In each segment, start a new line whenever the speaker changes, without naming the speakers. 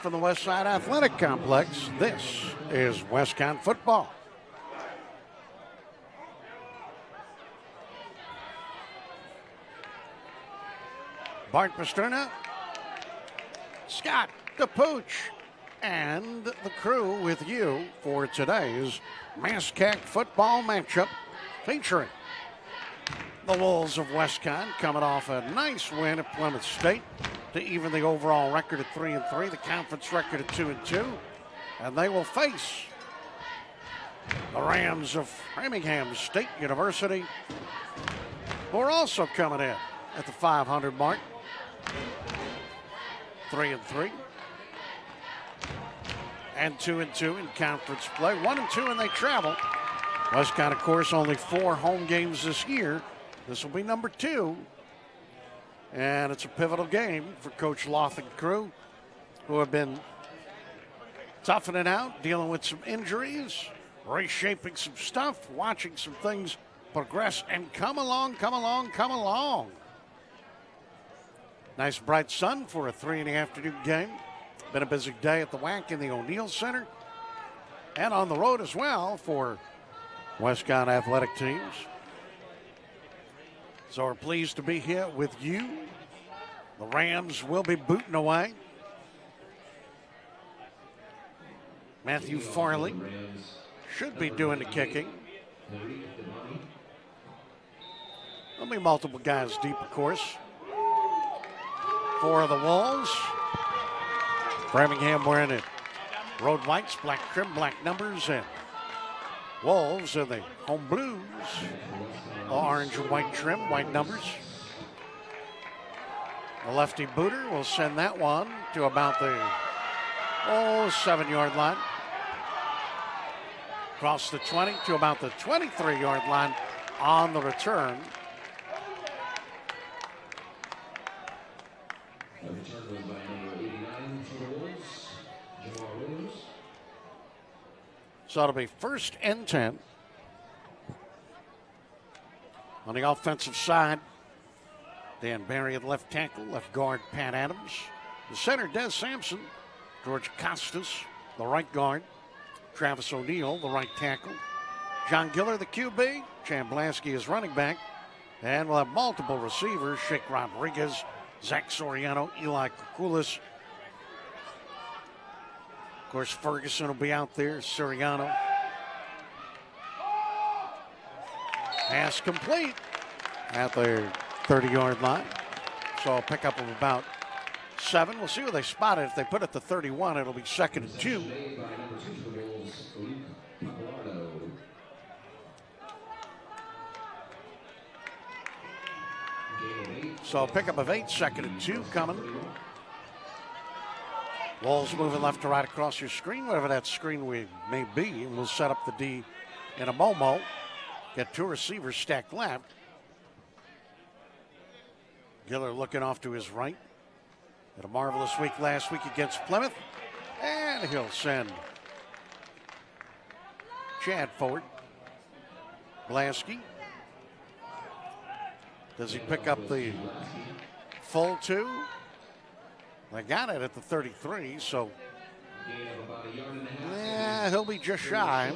from the Westside Athletic Complex. This is WestConn football. Bart Busterna, Scott the Pooch, and the crew with you for today's MASCAC football matchup featuring the Wolves of WestConn coming off a nice win at Plymouth State to even the overall record at 3-3, the conference record at 2-2, and they will face the Rams of Framingham State University, who are also coming in at the 500 mark, 3-3, and 2-2 in conference play, 1-2, and they travel. WestConn, of course, only 4 home games this year. This will be number 2. And it's a pivotal game for Coach Loth and crew, who have been toughing it out, dealing with some injuries, reshaping some stuff, watching some things progress, and come along. Nice bright sun for a 3 in the afternoon game. Been a busy day at the WAC in the O'Neill Center, and on the road as well for WestConn athletic teams. So we're pleased to be here with you. The Rams will be booting away. Matthew Farley should be doing the kicking. There'll be multiple guys deep, of course. For the Wolves, Framingham wearing it. Road whites, black trim, black numbers, and Wolves in the home blues. Orange and white trim, white numbers. The lefty booter will send that one to about the 7-yard line. Across the 20 to about the 23-yard line on the return. So it'll be 1st and 10. On the offensive side, Danbury at left tackle, left guard Pat Adams. The center, Des Sampson. George Costas, the right guard. Travis O'Neill, the right tackle. John Giller, the QB. Chan Blasky is running back. And we'll have multiple receivers. Shake Rodriguez, Zach Soriano, Eli Kukulis. Of course, Ferguson will be out there, Soriano. Pass complete at their 30-yard line. So a pickup of about 7. We'll see where they spot it. If they put it to 31, it'll be 2nd and 2. So a pickup of 8, 2nd and 2 coming. Wolves moving left to right across your screen, whatever that screen may be, and we'll set up the D in a Momo. Get 2 receivers stacked left. Giller looking off to his right. Had a marvelous week last week against Plymouth. And he'll send Chad forward. Blasky. Does he pick up the full 2? They got it at the 33, so he'll be just shy.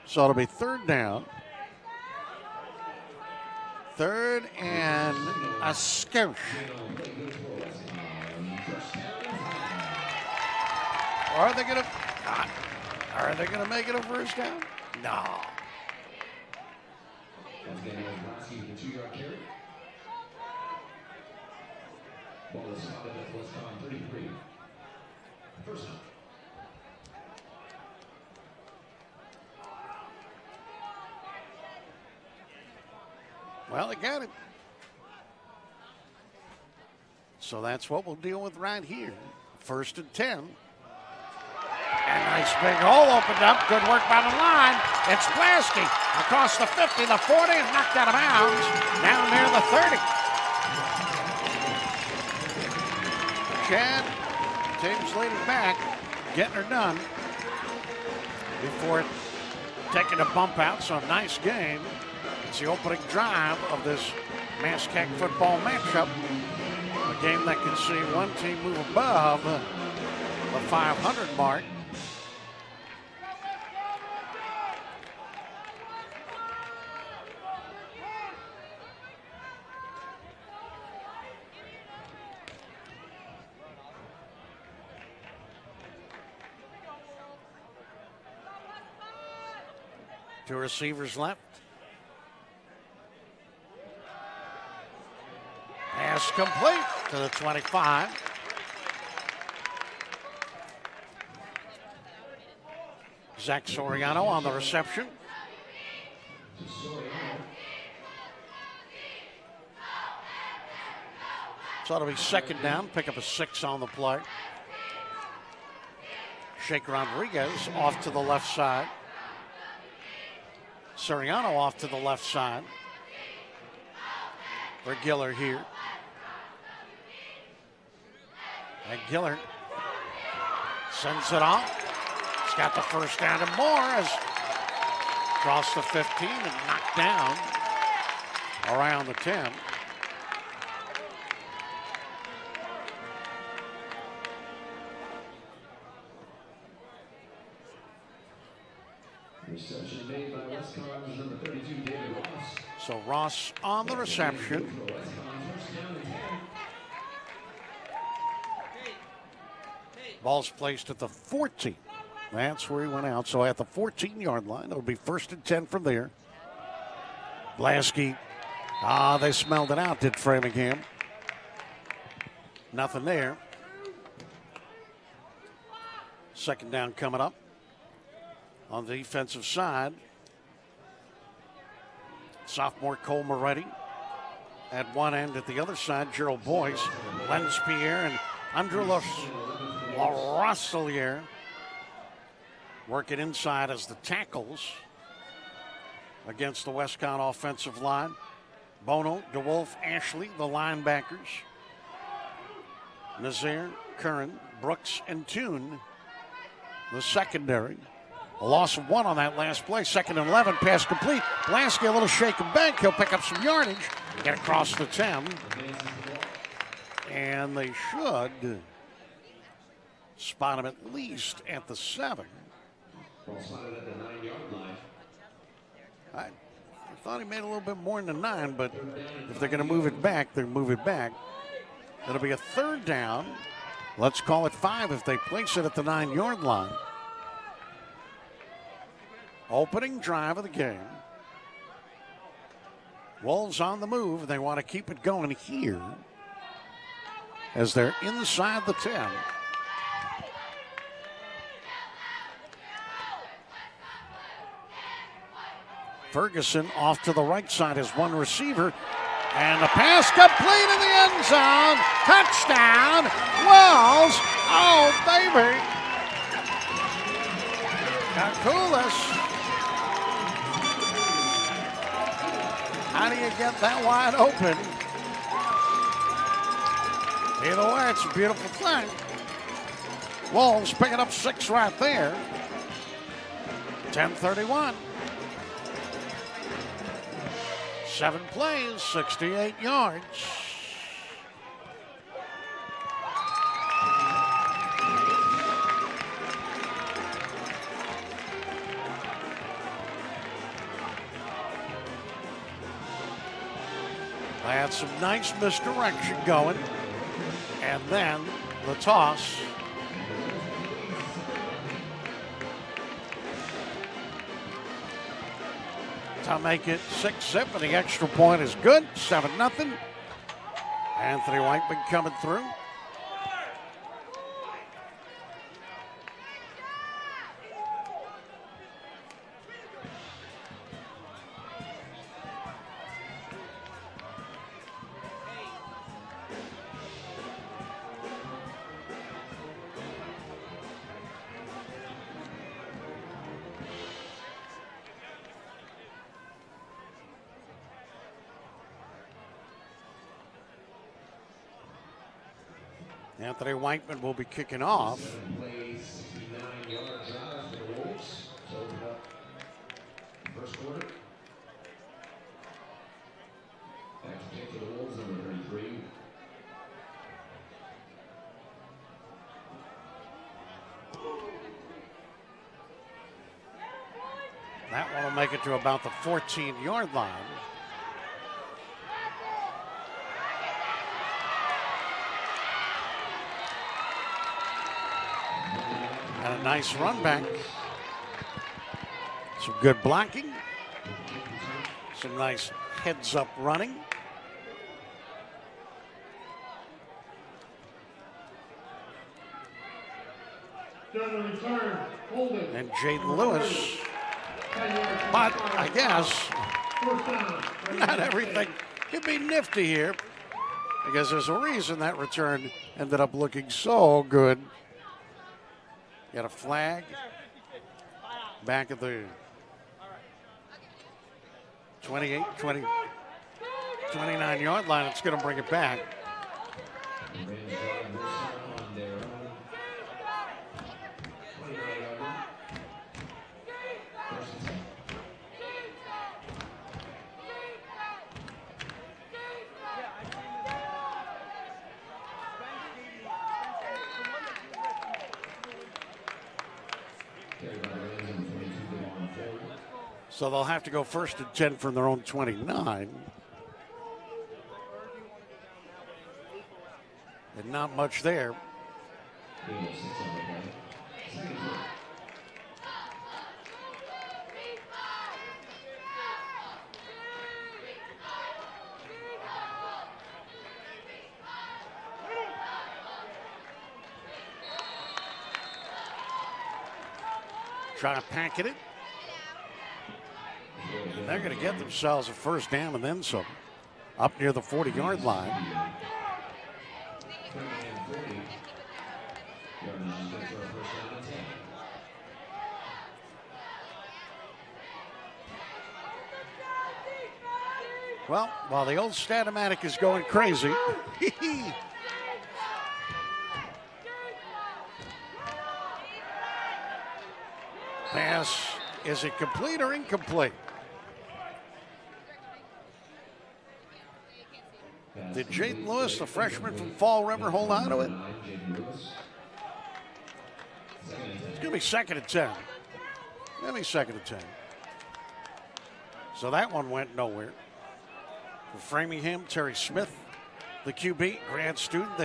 So it'll be 3rd down. 3rd and a skosh. Are they gonna make it a 1st down? No. Ball is spotted at WestConn 33. 1st down. Well, they got it. So that's what we'll deal with right here. 1st and 10. And nice big hole opened up. Good work by the line. It's Blasky across the 50, the 40, and knocked out of bounds down near the 30. Chad, team's leading back, getting her done before taking a bump out. So nice game. It's the opening drive of this MASCAC football matchup. A game that can see one team move above the the 500 mark. Two receivers left. Pass complete to the 25. Zach Soriano on the reception. So it'll be second down. Pick up a 6 on the play. Shake Rodriguez off to the left side. Soriano off to the left side. For Giller here. And Giller sends it off. He's got the first down and more as across the 15 and knocked down around the 10.
Reception made by WestConn, number 32, David Ross.
So Ross on the reception. Ball's placed at the 14. That's where he went out. So at the 14-yard line, it'll be 1st and 10 from there. Blasky, they smelled it out, did Framingham. Nothing there. Second down coming up. On the defensive side, sophomore Cole Moretti at one end. At the other side, Gerald Boyce, Lenz Pierre, and Andrew LaRosselier working inside as the tackles against the WestConn offensive line. Bono, DeWolf, Ashley, the linebackers. Nazaire, Curran, Brooks, and Toon, the secondary. A loss of 1 on that last play. 2nd and 11, pass complete. Blasky, a little shake and bake. He'll pick up some yardage. Get across the 10. And they should spot him at least at the 7.
Ball spotted at the 9-yard line.
I thought he made a little bit more than 9, but if they're going to move it back, they'll move it back. It'll be a 3rd down. Let's call it 5 if they place it at the 9-yard line. Opening drive of the game. Wolves on the move. They want to keep it going here as they're inside the 10. Ferguson off to the right side as one receiver. And the pass complete in the end zone. Touchdown, Wolves. Oh, baby. Kakulis. How do you get that wide open? Either way, it's a beautiful thing. Wolves picking up 6 right there. 10:31. 7 plays, 68 yards. I had some nice misdirection going. And then the toss. To make it 6-zip, and the extra point is good. 7-0. Anthony Whiteman coming through. Anthony Whiteman will be kicking off.
First quarter. Back to kick for the Wolves, number 33.
That one will make it to about the 14-yard line. And a nice run back. Some good blocking. Some nice heads-up running. And Jaden Lewis. But I guess not everything can be nifty here, because there's a reason that return ended up looking so good. Got a flag back at the 29-yard line. It's going to bring it back. So they'll have to go 1st and 10 from their own 29. And not much there. Trying to packet it. And they're going to get themselves a first down and then some up near the 40-yard line. Well, while the old Statomatic is going crazy, pass, is it complete or incomplete? Did Jaden Lewis, the freshman from Fall River, hold on to it? It's going to be 2nd and 10. Let me 2nd and 10. So that one went nowhere. For Framingham, Terry Smith, the QB, grad student.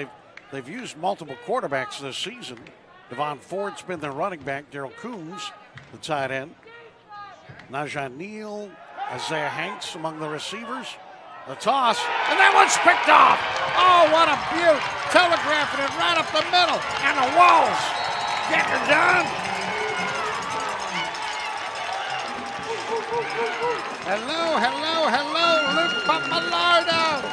They've used multiple quarterbacks this season. Devon Ford's been their running back. Daryl Coombs, the tight end. Najah Neal, Isaiah Hanks among the receivers. The toss, and that one's picked off. Oh, what a beaut. Telegraphing it right up the middle. And the Walls get her done. Hello, hello, hello, Luke Papalardo.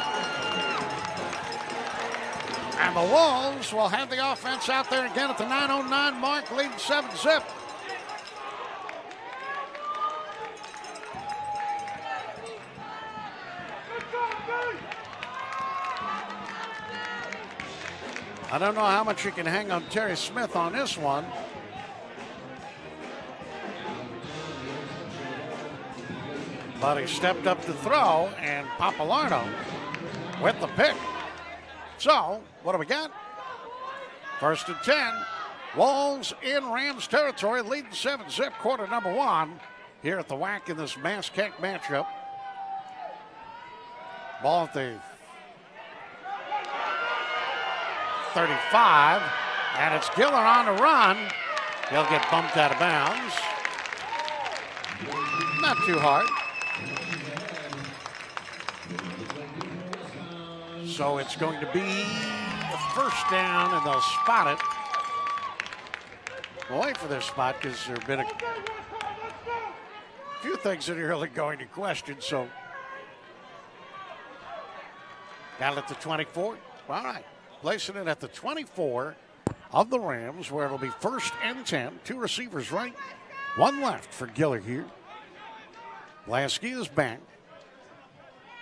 And the Wolves will have the offense out there again at the 9:09 mark, leading 7-zip. I don't know how much you can hang on Terry Smith on this one. But he stepped up to throw, and Papalardo with the pick. So, what do we got? 1st and 10. Wolves in Rams territory, leading 7-zip, quarter number 1 here at the WAC in this Mass-Keck matchup. Ball at the 35, and it's Giller on the run. He'll get bumped out of bounds. Not too hard. So it's going to be a first down, and they'll spot it. We'll wait for their spot because there have been a few things that are really going to question. So got it at the 24. All right. Placing it at the 24 of the Rams, where it'll be 1st and 10. 2 receivers right, 1 left for Giller here. Lasky is back.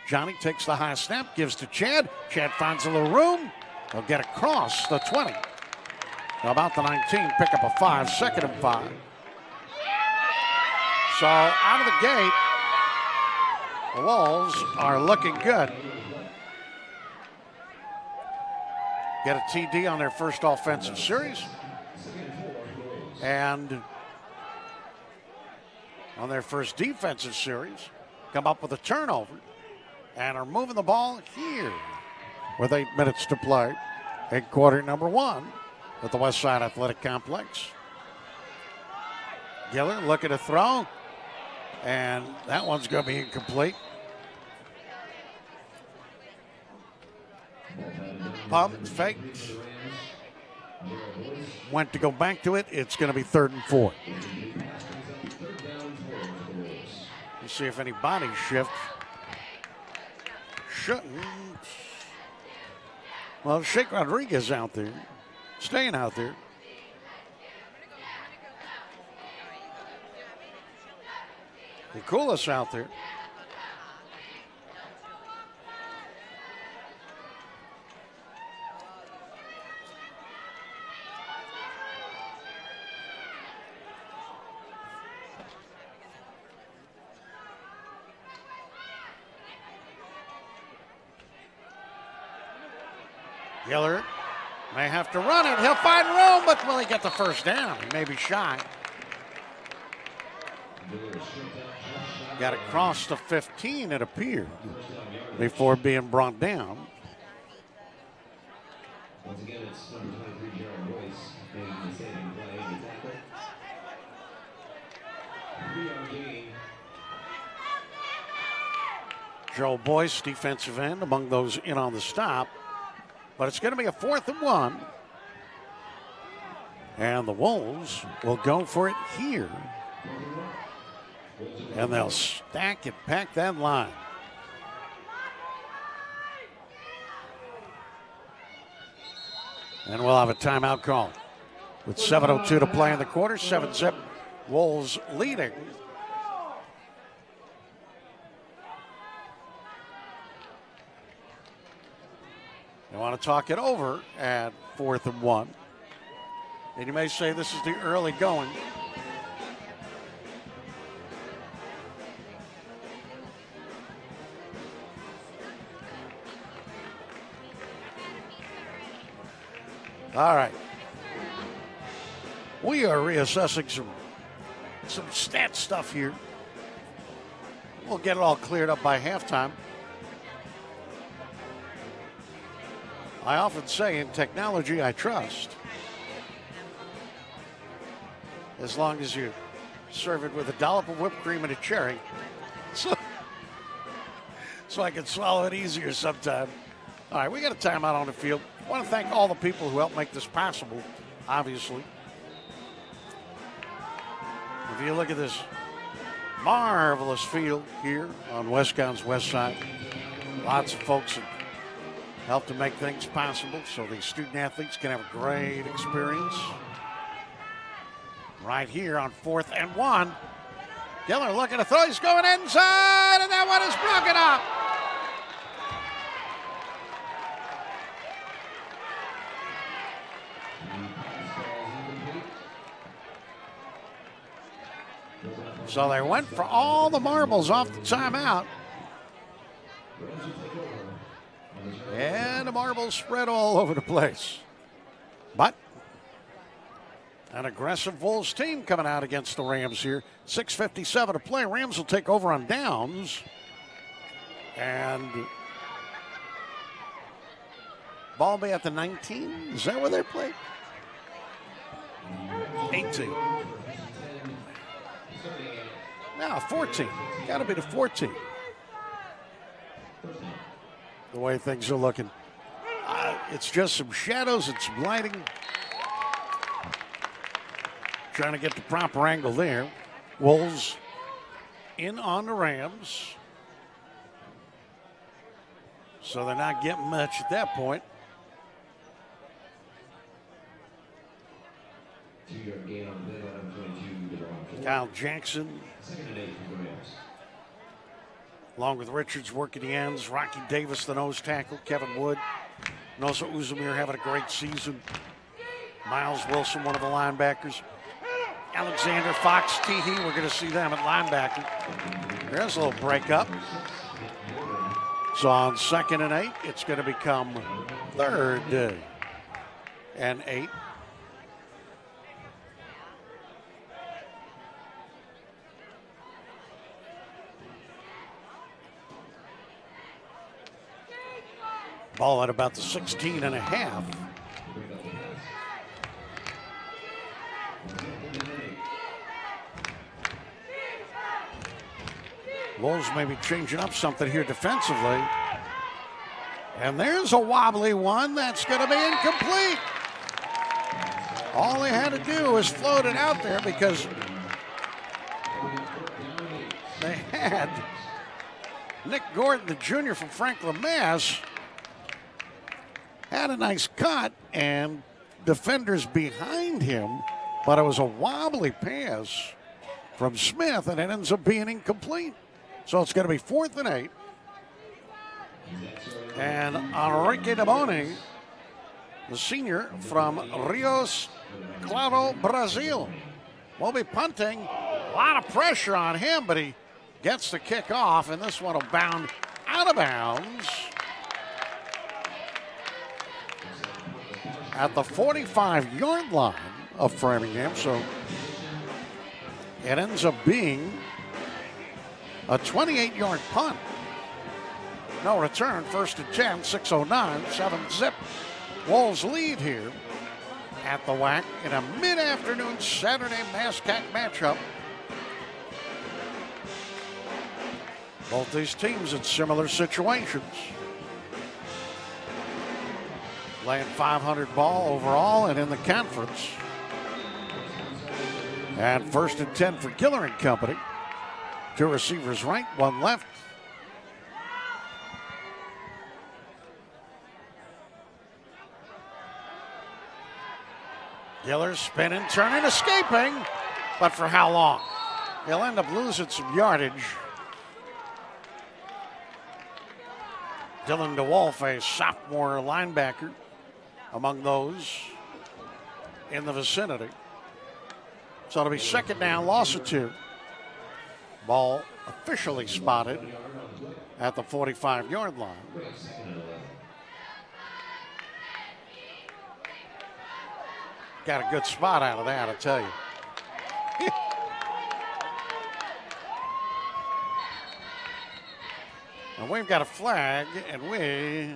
Johnny takes the high snap, gives to Chad. Chad finds a little room. He'll get across the 20. About the 19, pick up a 5, 2nd and 5. So out of the gate, the Wolves are looking good. Get a TD on their first offensive series. And on their first defensive series come up with a turnover and are moving the ball here with 8 minutes to play in quarter number 1 at the Westside Athletic Complex. Giller looking to throw, and that one's going to be incomplete. Pump, faked. Went to go back to it. It's going to be 3rd and 4. Let's see if any body shift. Shouldn't. Well, Shake Rodriguez out there, staying out there. Nicolas out there. Giller may have to run it. He'll find room, but will he get the first down? He may be shy. Got it crossed to 15, it appeared, before being brought down.
Once again, it's number 23, Gerald Royce, making the saving play and tackle. 3-yard gain.
Joe Boyce, defensive end, among those in on the stop. But it's going to be a 4th and 1. And the Wolves will go for it here. And they'll stack and pack that line. And we'll have a timeout call. With 7:02 to play in the quarter, 7-zip, Wolves leading. They want to talk it over at 4th and 1. And you may say this is the early going. All right. We are reassessing some stat stuff here. We'll get it all cleared up by halftime. I often say in technology, I trust. As long as you serve it with a dollop of whipped cream and a cherry. So I can swallow it easier sometime. All right, we got a timeout on the field. I want to thank all the people who helped make this possible, obviously. If you look at this marvelous field here on WestConn's Westside, lots of folks have helped to make things possible so the student athletes can have a great experience. Right here on 4th and 1. Giller looking to throw. He's going inside, and that one is broken up. So they went for all the marbles off the timeout. And the marbles spread all over the place. But an aggressive Wolves team coming out against the Rams here. 6:57 to play. Rams will take over on downs. And ball be at the 19. Is that where they play? 18. No, 14. Got to be the 14. The way things are looking. It's just some shadows and some lighting. Trying to get the proper angle there. Wolves in on the Rams. So they're not getting much at that point.
2-yard gain on the 22.
Kyle Jackson,
2nd and 8 for the Rams.
along with Richards working the ends. Rocky Davis, the nose tackle. Kevin Wood. And also Uzumir having a great season. Miles Wilson, one of the linebackers. Alexander, Fox, Teehee, we're going to see them at linebacker. There's a little breakup. So on 2nd and 8, it's going to become 3rd and 8. Ball at about the 16 and a half. Wolves may be changing up something here defensively. And there's a wobbly one that's going to be incomplete. All they had to do was float it out there because they had Nick Gordon, the junior from Franklin, Mass, had a nice cut and defenders behind him, but it was a wobbly pass from Smith and it ends up being incomplete. So it's going to be 4th and 8. And Enrique Daboni, the senior from Rios Claro, Brazil, will be punting. A lot of pressure on him, but he gets the kick off, and this one will bound out of bounds at the 45-yard line of Framingham. So it ends up being a 28-yard punt. No return, 1st and 10, 6:09, 7-zip. Wolves lead here at the WAC in a mid-afternoon Saturday MASCAC matchup. Both these teams in similar situations. Laying 500 ball overall and in the conference. And 1st and 10 for Giller and Company. 2 receivers right, 1 left. Giller spinning, turning, escaping, but for how long? He'll end up losing some yardage. Dylan DeWolf, a sophomore linebacker, among those in the vicinity. So it'll be 2nd down, loss of 2. Ball officially spotted at the 45-yard line. Got a good spot out of that, I tell you. And we've got a flag, and we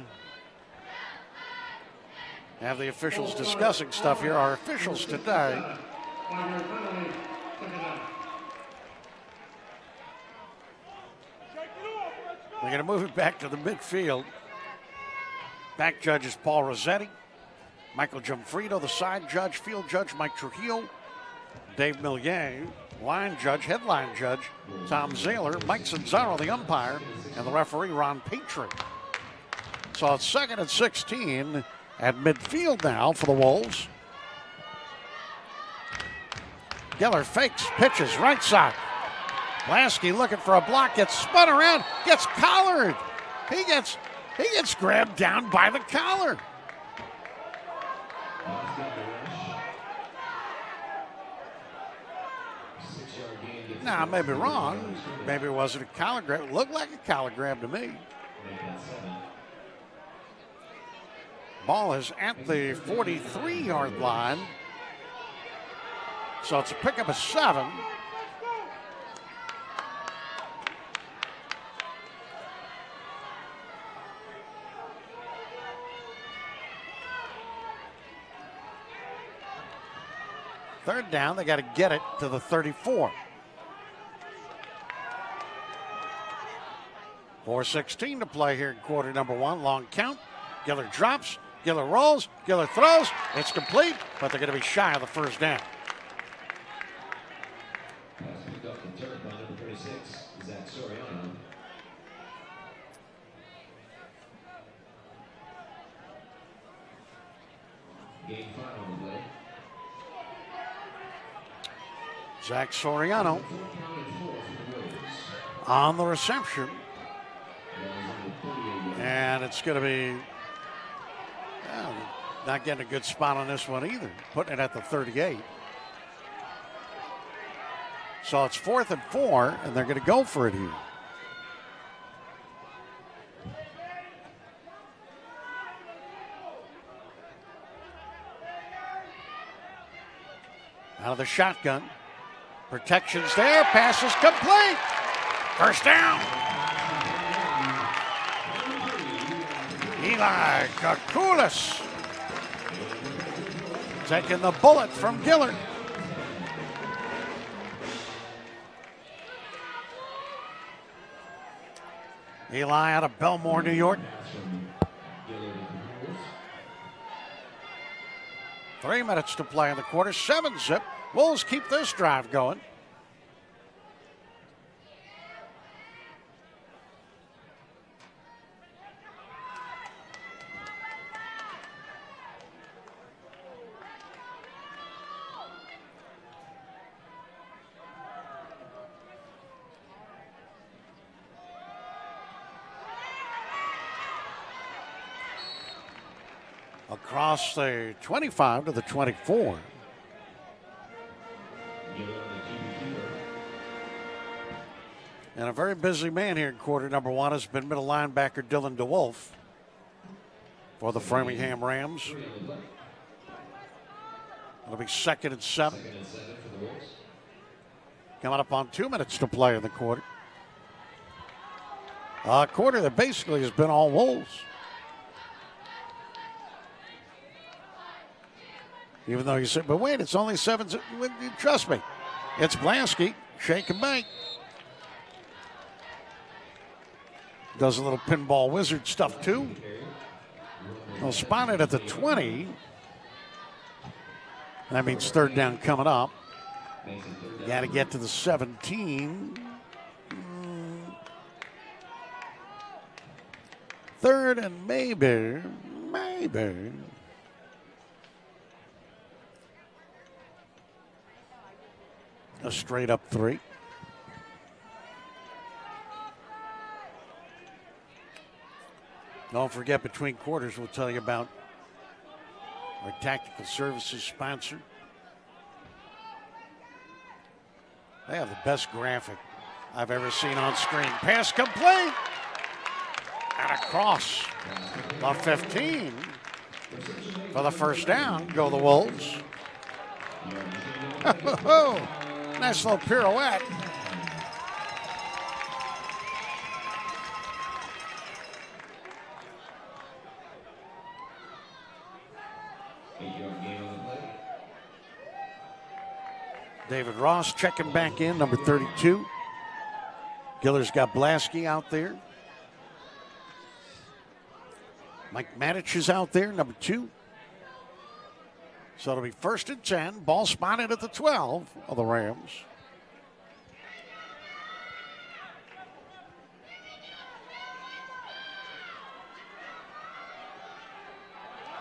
have the officials discussing stuff here. Our officials today. We're going to move it back to the midfield. Back judge is Paul Rossetti. Michael Gianfrido, the side judge. Field judge, Mike Trujillo. Dave Millier. Line judge, headline judge, Tom Zahler. Mike Sanzaro, the umpire. And the referee, Ron Petrie. So it's 2nd and 16 at midfield now for the Wolves. Geller fakes, pitches, right side. Lasky looking for a block, gets spun around, gets collared. He gets grabbed down by the collar. Now, I may be wrong. Maybe it wasn't a collar grab. It looked like a collar grab to me. Ball is at the 43-yard line. So it's a pickup of 7. Third down, they got to get it to the 34. 4:16 to play here in quarter number 1. Long count. Giller drops. Giller rolls. Giller throws. It's complete, but they're going to be shy of the first down.
Pass picked up the turn by number 36, Zach Soriano. Game 5 on the play.
Zach Soriano on the reception. And it's going to be not getting a good spot on this one either. Putting it at the 38. So it's 4th and 4, and they're going to go for it here. Out of the shotgun. Protection's there. Pass is complete. First down. Eli Kakulis taking the bullet from Gillard. Eli out of Belmore, New York. 3 minutes to play in the quarter, 7-zip. Wolves keep this drive going. Across the 25 to the 24. And a very busy man here in quarter number one has been middle linebacker Dylan DeWolf for the Framingham Rams. It'll be 2nd and 7. Coming up on 2 minutes to play in the quarter. A quarter that basically has been all Wolves. Even though you said, but wait, it's only 7. Trust me, it's Blansky, shake and bake. Does a little pinball wizard stuff too. Well, spotted at the 20. That means 3rd down coming up. You got to get to the 17. 3rd and maybe. A straight up 3. Don't forget, between quarters, we'll tell you about our tactical services sponsor. They have the best graphic I've ever seen on screen. Pass complete. And across the 15 for the 1st down. Go the Wolves. Nice little pirouette. David Ross checking back in, number 32. Giller's got Blansky out there. Mike Matich is out there, number 2. So it'll be 1st and 10. Ball spotted at the 12 of the Rams.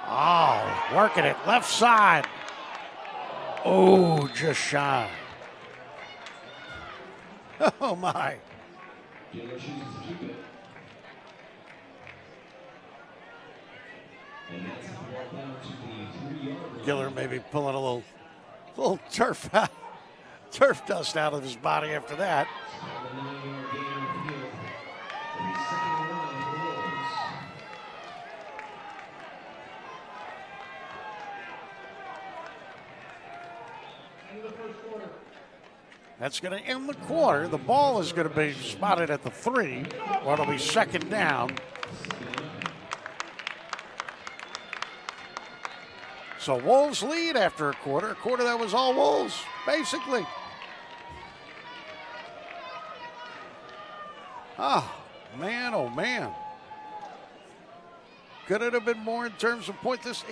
Oh, working it left side. Oh, just shy. Oh, my. Giller maybe pulling a little turf dust out of his body after that. That's going to end the quarter. The ball is going to be spotted at the 3, or it'll be 2nd down. So Wolves lead after a quarter that was all Wolves, basically. Oh, man. Could it have been more in terms of point this?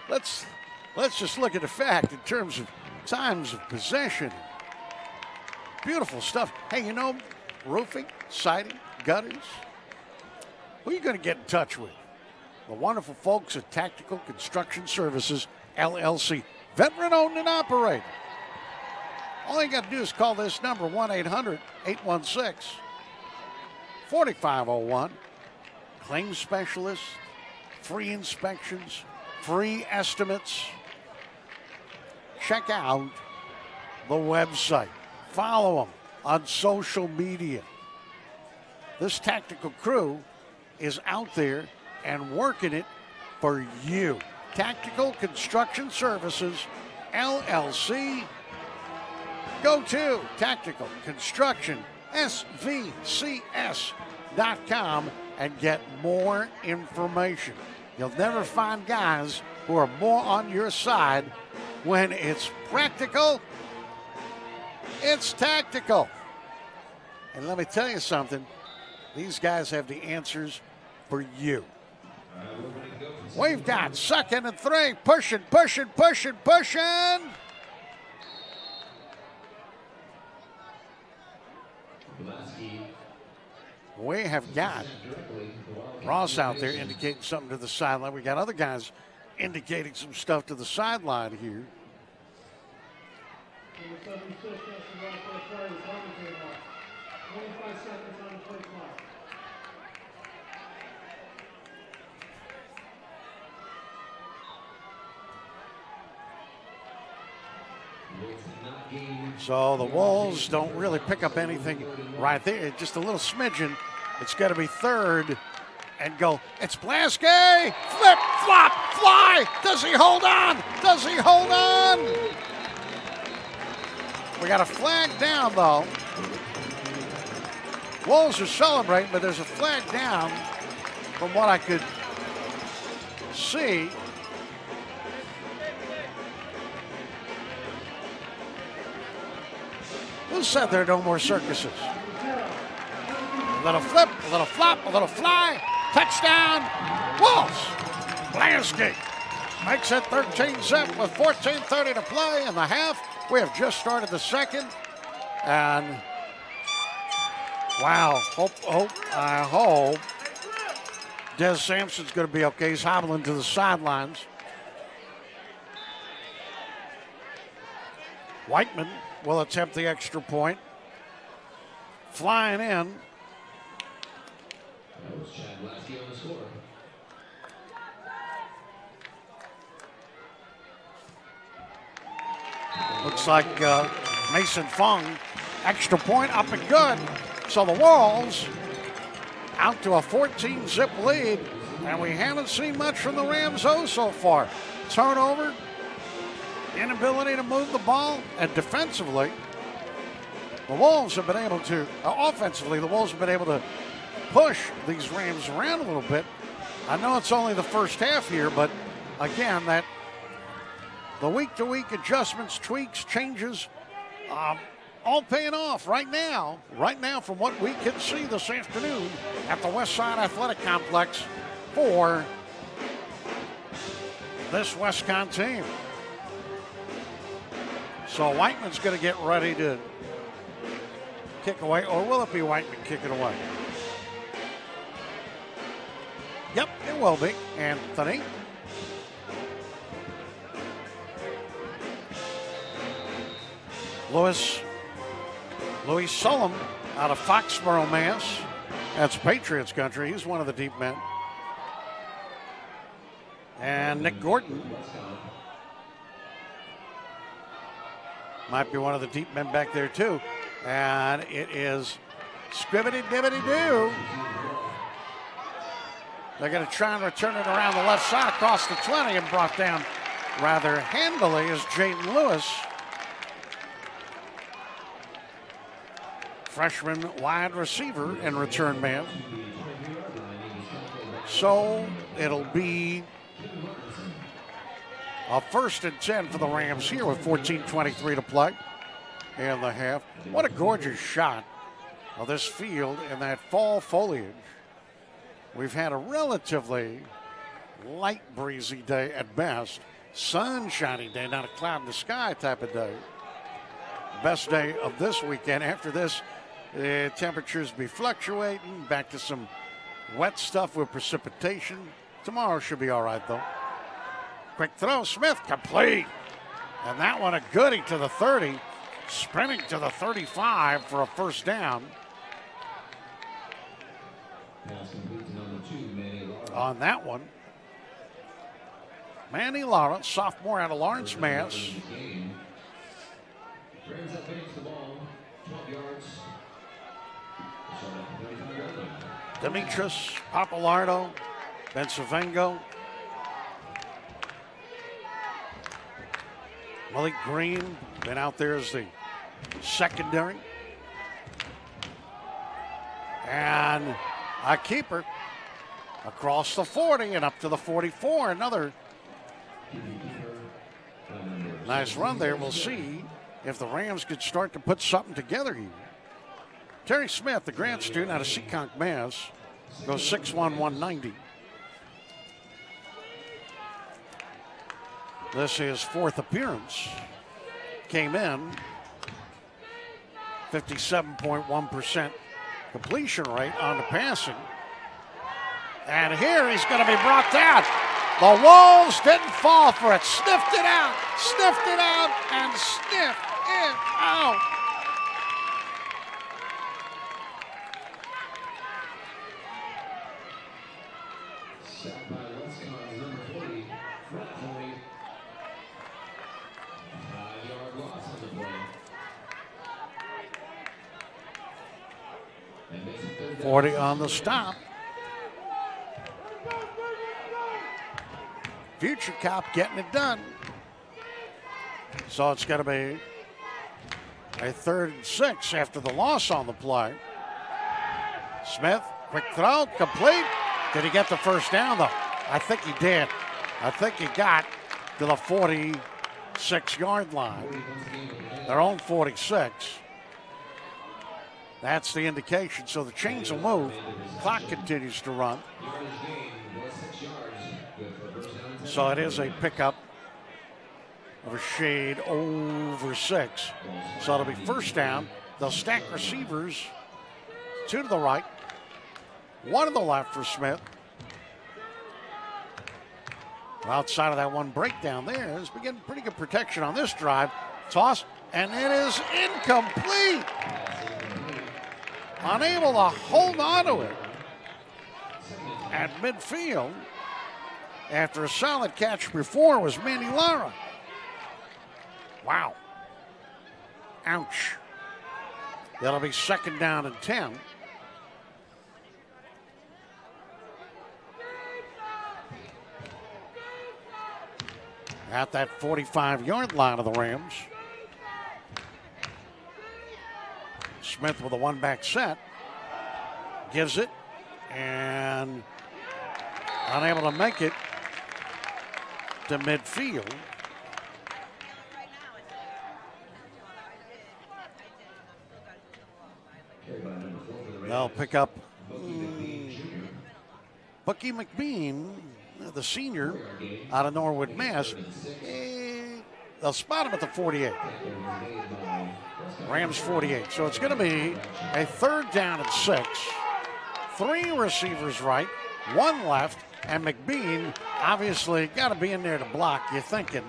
Let's just look at the fact in terms of times of possession. Beautiful stuff. Hey, you know, roofing, siding, gutters. Who are you going to get in touch with? The wonderful folks at Tactical Construction Services, LLC. Veteran owned and operated. All you got to do is call this number, 1-800-816-4501. Claim specialist, free inspections, free estimates. Check out the website. Follow them on social media. This tactical crew is out there and working it for you. Tactical Construction Services, LLC. Go to Tactical Construction, SVCS.com. and get more information. You'll never find guys who are more on your side when it's practical, it's tactical. And let me tell you something, these guys have the answers for you. We've got 2nd and 3, pushing. We have got Ross out there indicating something to the sideline. We got other guys indicating some stuff to the sideline here. So the Wolves don't really pick up anything right there. Just a little smidgen. It's got to be 3rd and go. It's Blaskey. Flip, flop, fly. Does he hold on? We got a flag down, though. Wolves are celebrating, but there's a flag down from what I could see. Who said there are no more circuses? A little flip, a little flop, a little fly. Touchdown, Wolves. Blansky makes it 13-zip with 14:30 to play in the half. We have just started the second. And, wow, I hope Des Sampson's going to be okay. He's hobbling to the sidelines. Whiteman will attempt the extra point. Flying in. Looks like Mason Fung, extra point up and good. So the Wolves out to a 14-zip lead, and we haven't seen much from the Rams so far. Turnover, inability to move the ball, and defensively, the Wolves have been able to, offensively, the Wolves have been able to push these Rams around a little bit. I know it's only the first half here, but again, that the week-to-week adjustments, tweaks, changes, all paying off right now. Right now, from what we can see this afternoon at the Westside Athletic Complex for this WestConn team. So Whiteman's going to get ready to kick away, or will it be Whiteman kicking away? Yep, it will be. Anthony. Louis Sullum out of Foxborough, Mass. That's Patriots country. He's one of the deep men. And Nick Gordon might be one of the deep men back there too. And it is scribbity-dibbity-doo. They're going to try and return it around the left side across the 20 and brought down rather handily is Jaden Lewis. Freshman wide receiver and return man. So it'll be a 1st and 10 for the Rams here with 14:23 to play in the half. What a gorgeous shot of this field in that fall foliage. We've had a relatively light breezy day at best. Sunshiny day, not a cloud in the sky type of day. Best day of this weekend. After this, the temperatures be fluctuating, back to some wet stuff with precipitation. Tomorrow should be all right, though. Quick throw, Smith, complete. And that one a goodie to the 30, sprinting to the 35 for a 1st down. On that one, Manny Lara, sophomore out of Lawrence, Mass. Demetris Papalardo, Bensavengo, Malik Green, been out there as the secondary. And a keeper, Across the 40 and up to the 44. Another nice run there. We'll see if the Rams could start to put something together here. Terry Smith, the grad student out of Seekonk, Mass., goes 6'1", 190. This is fourth appearance. Came in 57.1% completion rate on the passing. And here he's going to be brought down. The Wolves didn't fall for it. Sniffed it out, and sniffed it out.
Sacked by WestConn's number 40, Fred Hoy. 5-yard loss on the play. And makes it third down.
40 on the stop. Future Cop getting it done. So it's going to be a 3rd and 6 after the loss on the play. Smith, quick throw, complete. Did he get the first down, though? I think he did. I think he got to the 46-yard line. Their own 46. That's the indication. So the chains will move. Clock continues to run. So it is a pickup of a shade over 6. So it'll be first down. They'll stack receivers. 2 to the right. 1 to the left for Smith. Outside of that one breakdown there, is getting pretty good protection on this drive. Toss, and it is incomplete. Unable to hold on to it at midfield. After a solid catch before was Manny Lara. Wow. Ouch. That'll be second down and 10. At that 45-yard line of the Rams. Smith with a one-back set. Gives it. And unable to make it to midfield. They'll pick up Bucky McBean, the senior out of Norwood, Mass. They'll spot him at the 48. Rams 48. So it's going to be a 3rd down and 6. 3 receivers right, 1 left, and McBean obviously got to be in there to block, you're thinking.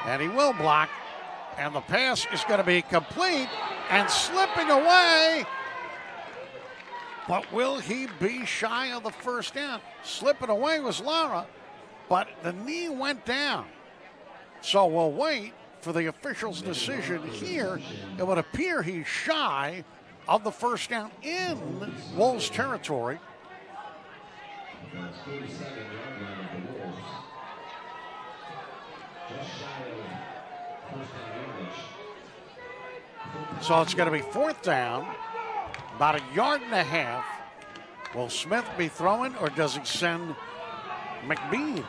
And he will block, and the pass is going to be complete and slipping away. But will he be shy of the first down? Slipping away was Lara, but the knee went down. So we'll wait for the official's decision here. It would appear he's shy of the first down in Wolves territory. So it's going to be 4th down, about 1.5 yards. Will Smith be throwing, or does he send McBean?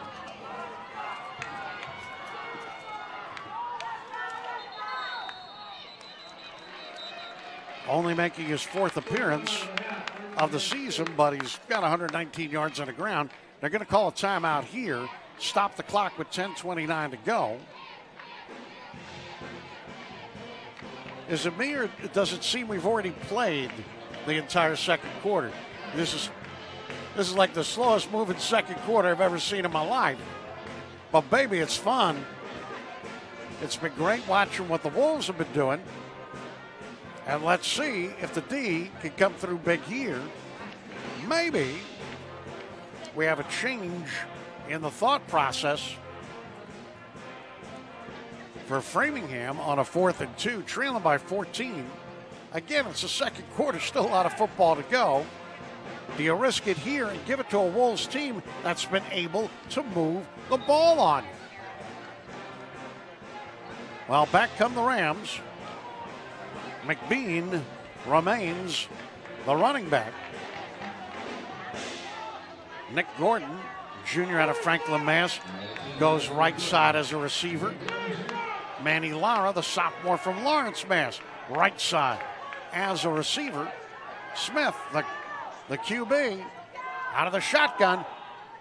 Only making his 4th appearance of the season, but he's got 119 yards on the ground. They're going to call a timeout here, stop the clock with 10:29 to go. Is it me, or does it seem we've already played the entire second quarter? This is like the slowest moving second quarter I've ever seen in my life. But baby, it's fun. It's been great watching what the Wolves have been doing. And let's see if the D can come through big here. Maybe we have a change in the thought process for Framingham on a 4th and 2, trailing by 14. Again, it's the second quarter, still a lot of football to go. Do you risk it here and give it to a Wolves team that's been able to move the ball on you? Well, back come the Rams. McBean remains the running back. Nick Gordon, junior out of Franklin, Mass., goes right side as a receiver. Manny Lara, the sophomore from Lawrence, Mass., right side as a receiver. Smith, the QB, out of the shotgun,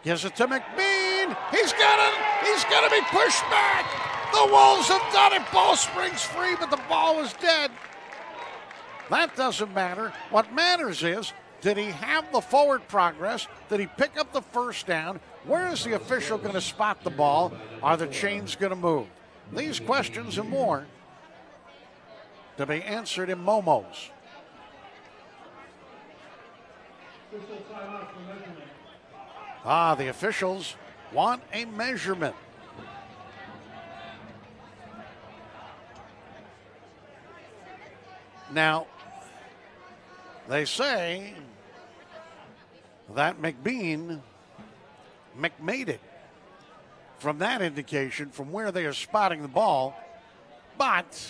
gives it to McBean. He's got it. He's going to be pushed back. The Wolves have done it. Ball springs free, but the ball was dead. That doesn't matter. What matters is, did he have the forward progress? Did he pick up the first down? Where is the official going to spot the ball? Are the chains going to move? These questions and more to be answered in Momos. The officials want a measurement. Now, they say that McBean made it from that indication, from where they are spotting the ball, but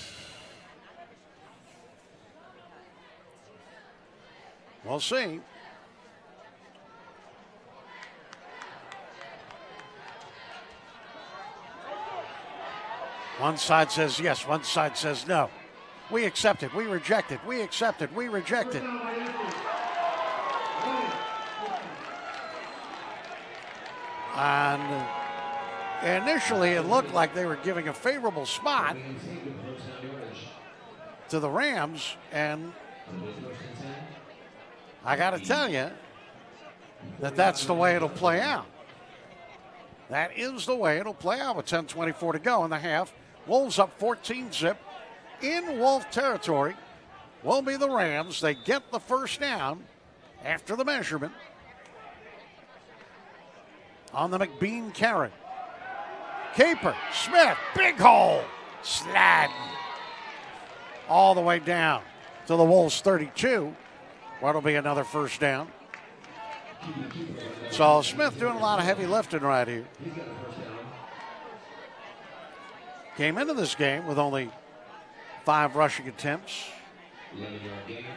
we'll see. One side says yes, one side says no. We accept it, we reject it, we accept it, we reject it. And initially it looked like they were giving a favorable spot to the Rams, and I got to tell you that that's the way it'll play out. That is the way it'll play out with 10:24 to go in the half. Wolves up 14-zip in Wolf territory. Will be the Rams. They get the first down after the measurement on the McBean carry. Caper, Smith, big hole, sliding all the way down to the Wolves 32. What'll be another first down. So Smith doing a lot of heavy lifting right here. Came into this game with only 5 rushing attempts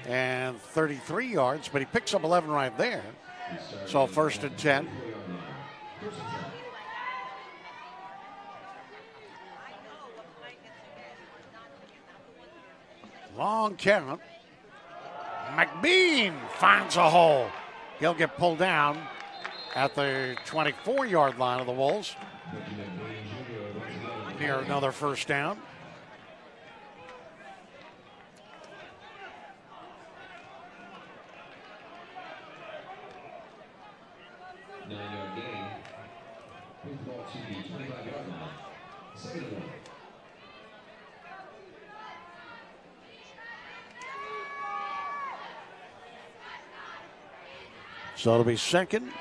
and 33 yards, but he picks up 11 right there. So first and 10. Long count. McBean finds a hole. He'll get pulled down at the 24-yard line of the Wolves. Near another first down.
Nine-yard gain. Move the ball to the 25-yard line. Second and 1.
So it'll be second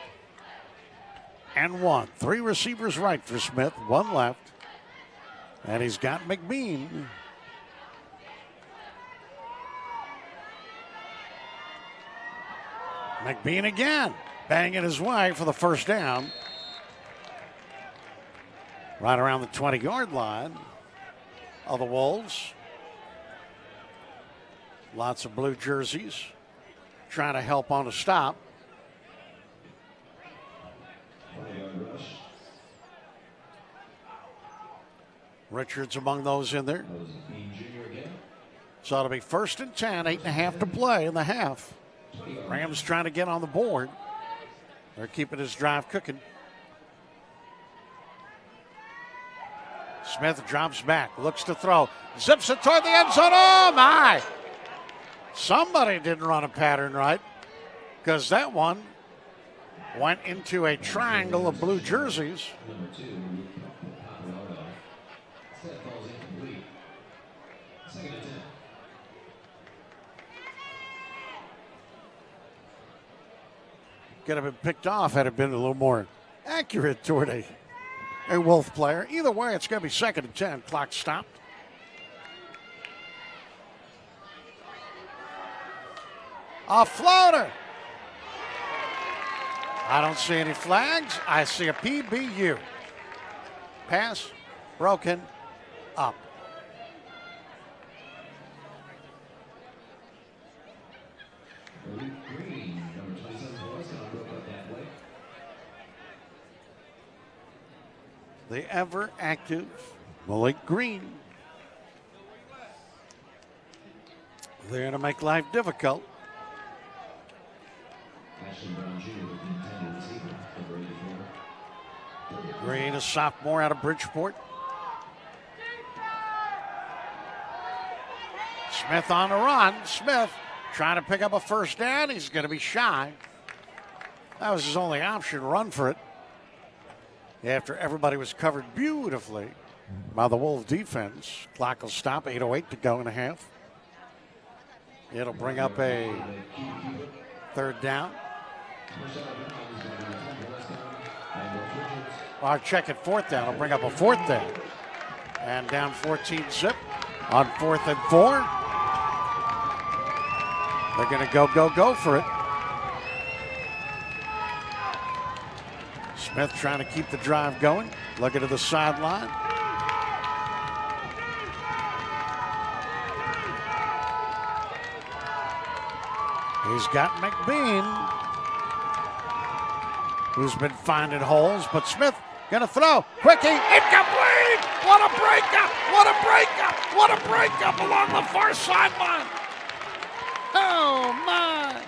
and 1. 3 receivers right for Smith, 1 left. And he's got McBean. McBean again, banging his way for the first down. Right around the 20-yard line of the Wolves. Lots of blue jerseys trying to help on a stop. Richards among those in there. So it'll be first and 10, 8.5 to play in the half. Rams trying to get on the board. They're keeping his drive cooking. Smith drops back, looks to throw, zips it toward the end zone. Oh my! Somebody didn't run a pattern right, because that one went into a triangle of blue jerseys. Could have been picked off had it been a little more accurate toward a Wolf player. Either way, it's going to be second and 10. Clock stopped. A floater. I don't see any flags. I see a PBU. Pass broken up. the ever-active Malik Green. There to make life difficult. Green, a sophomore out of Bridgeport. Smith on the run. Smith trying to pick up a first down. He's going to be shy. That was his only option, run for it. After everybody was covered beautifully by the Wolves defense. Clock will stop, 8:08 to go in a half. It'll bring up a third down. Our check at fourth down will bring up a fourth down. And down 14 zip on 4th and 4. They're going to go for it. Smith trying to keep the drive going. Looking to the sideline. He's got McBean, who's been finding holes, but Smith gonna throw. Quickie, incomplete! What a breakup! What a breakup! What a breakup along the far sideline! Oh my!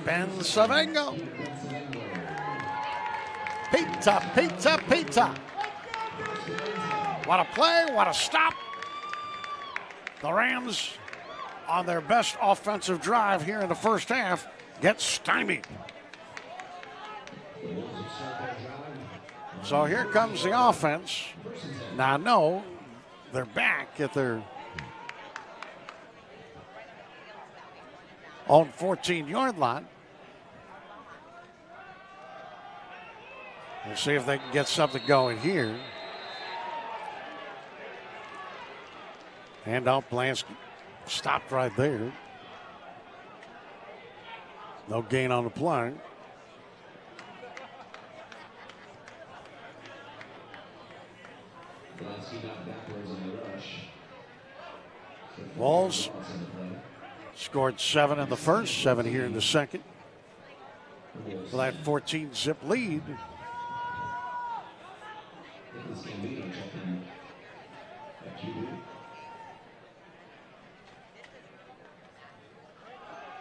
Ben Savengo. Pizza. What a play, what a stop. The Rams, on their best offensive drive here in the first half, get stymied. So here comes the offense. Now, no, they're back at their own 14-yard line. We'll see if they can get something going here. Handoff, Blansky stopped right there. No gain on the play. Wolves scored 7 in the first, 7 here in the second. For that 14-zip lead.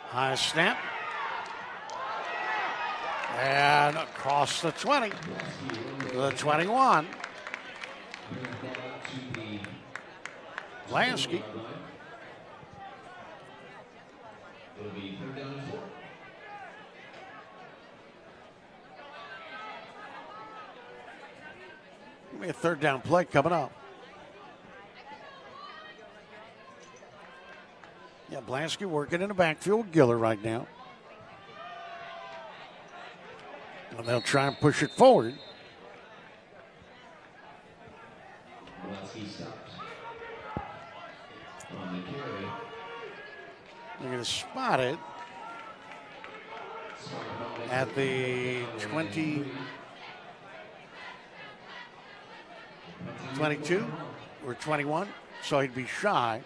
High snap. And across the 20. The 21. Lansky. Give me a third down play coming up. Yeah, Blansky working in the backfield. Giller right now. And they'll try and push it forward. They're going to spot it at the 22 or 21, so he'd be shy.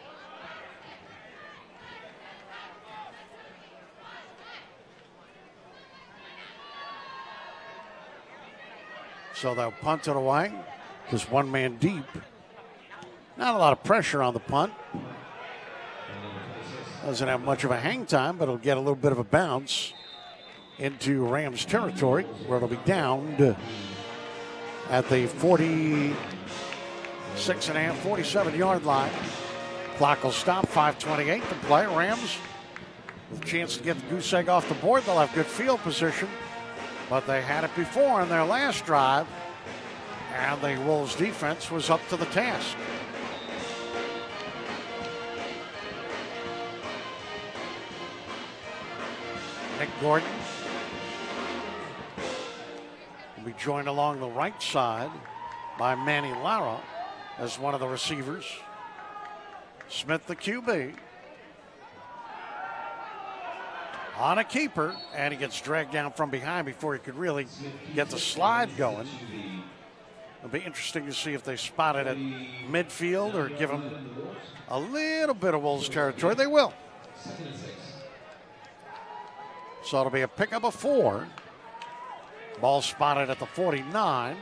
So they'll punt it away. Just one man deep. Not a lot of pressure on the punt. Doesn't have much of a hang time, but it'll get a little bit of a bounce into Rams territory, where it'll be downed at the 46.5, 47-yard line. Clock will stop, 5:28 to play. Rams with a chance to get the goose egg off the board. They'll have good field position, but they had it before in their last drive, and the Wolves defense was up to the task. Nick Gordon will be joined along the right side by Manny Lara as one of the receivers. Smith, the QB, on a keeper, and he gets dragged down from behind before he could really get the slide going. It'll be interesting to see if they spot it at midfield or give him a little bit of Wolves territory. They will. So it'll be a pickup of 4. Ball spotted at the 49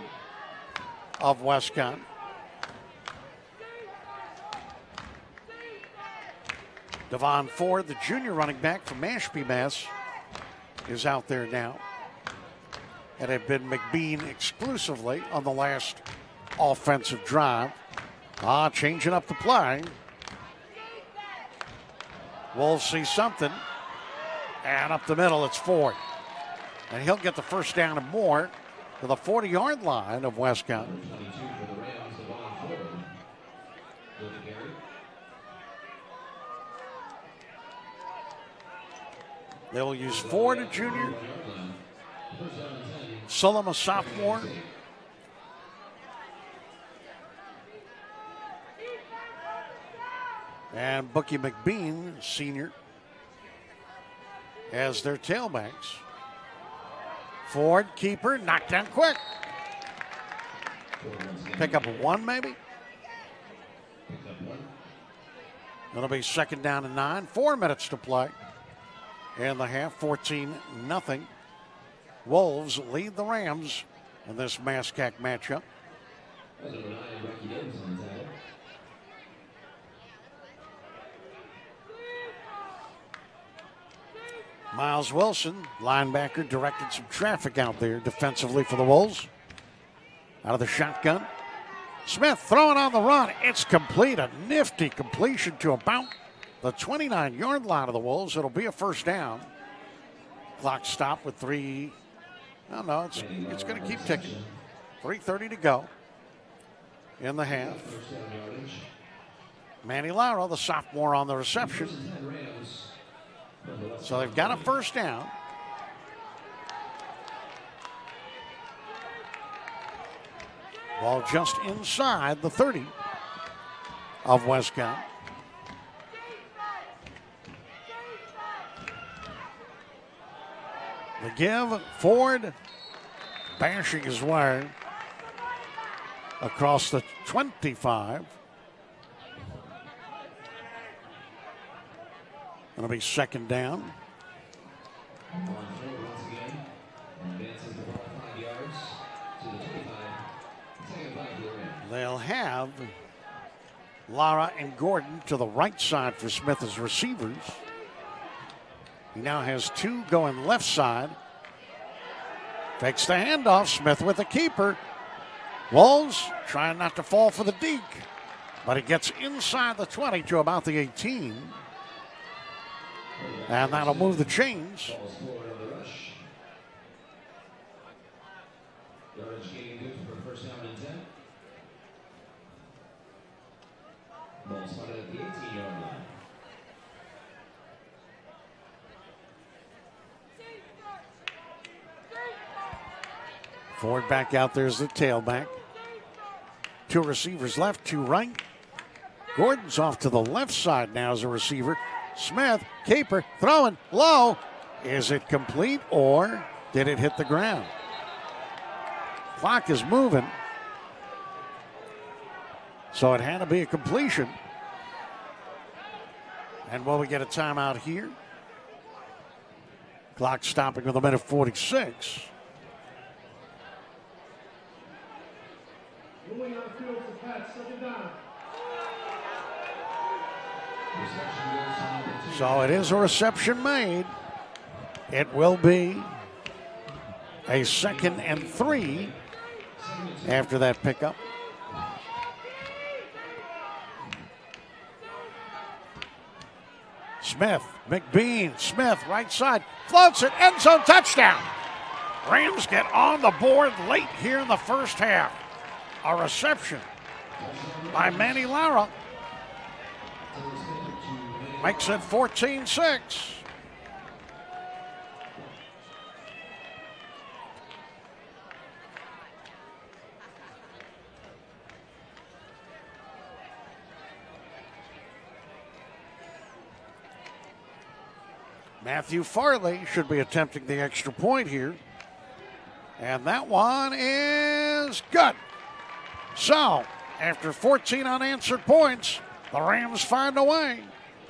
of WestConn. Devon Ford, the junior running back from Mashpee, Mass, is out there now. It had been McBean exclusively on the last offensive drive. Changing up the play. Wolves see something. And up the middle, it's Ford. And he'll get the first down and more to the 40-yard line of WestConn. They'll use Ford, a junior. Sullum, a sophomore. And Bookie McBean, senior, as their tailbacks. Ford, keeper, knocked down quick. Pick up a 1, maybe. It'll be second down and 9. 4 minutes to play in the half. 14-0. Wolves lead the Rams in this MASCAC matchup. Miles Wilson, linebacker, directed some traffic out there defensively for the Wolves. Out of the shotgun. Smith throwing on the run. It's complete. A nifty completion to about the 29-yard line of the Wolves. It'll be a first down. Clock stopped with 3. No, it's going to keep ticking. 3:30 to go in the half. Manny Lauro, the sophomore, on the reception. So they've got a first down. Ball just inside the 30 of WestConn. The give, Ford bashing his way across the 25. It'll be second down. They'll have Lara and Gordon to the right side for Smith as receivers. He now has 2 going left side. Fakes the handoff. Smith with the keeper. Wolves trying not to fall for the deke, but he gets inside the 20 to about the 18. And that'll move the chains. Ball spotted at the 18-yard line. Ford back out there as the tailback. 2 receivers left, 2 right. Gordon's off to the left side now as a receiver. Smith, keeper, throwing low. Is it complete or did it hit the ground? Clock is moving. So it had to be a completion. And will we get a timeout here? Clock stopping with 1:46.
Moving on field for Pat, second down.
So it is a reception made. It will be a 2nd and 3 after that pickup. Smith, McBean, Smith, right side, floats it, end zone touchdown. Rams get on the board late here in the first half. A reception by Manny Lara makes it 14-6. Matthew Farley should be attempting the extra point here. And that one is good. So, after 14 unanswered points, the Rams find a way.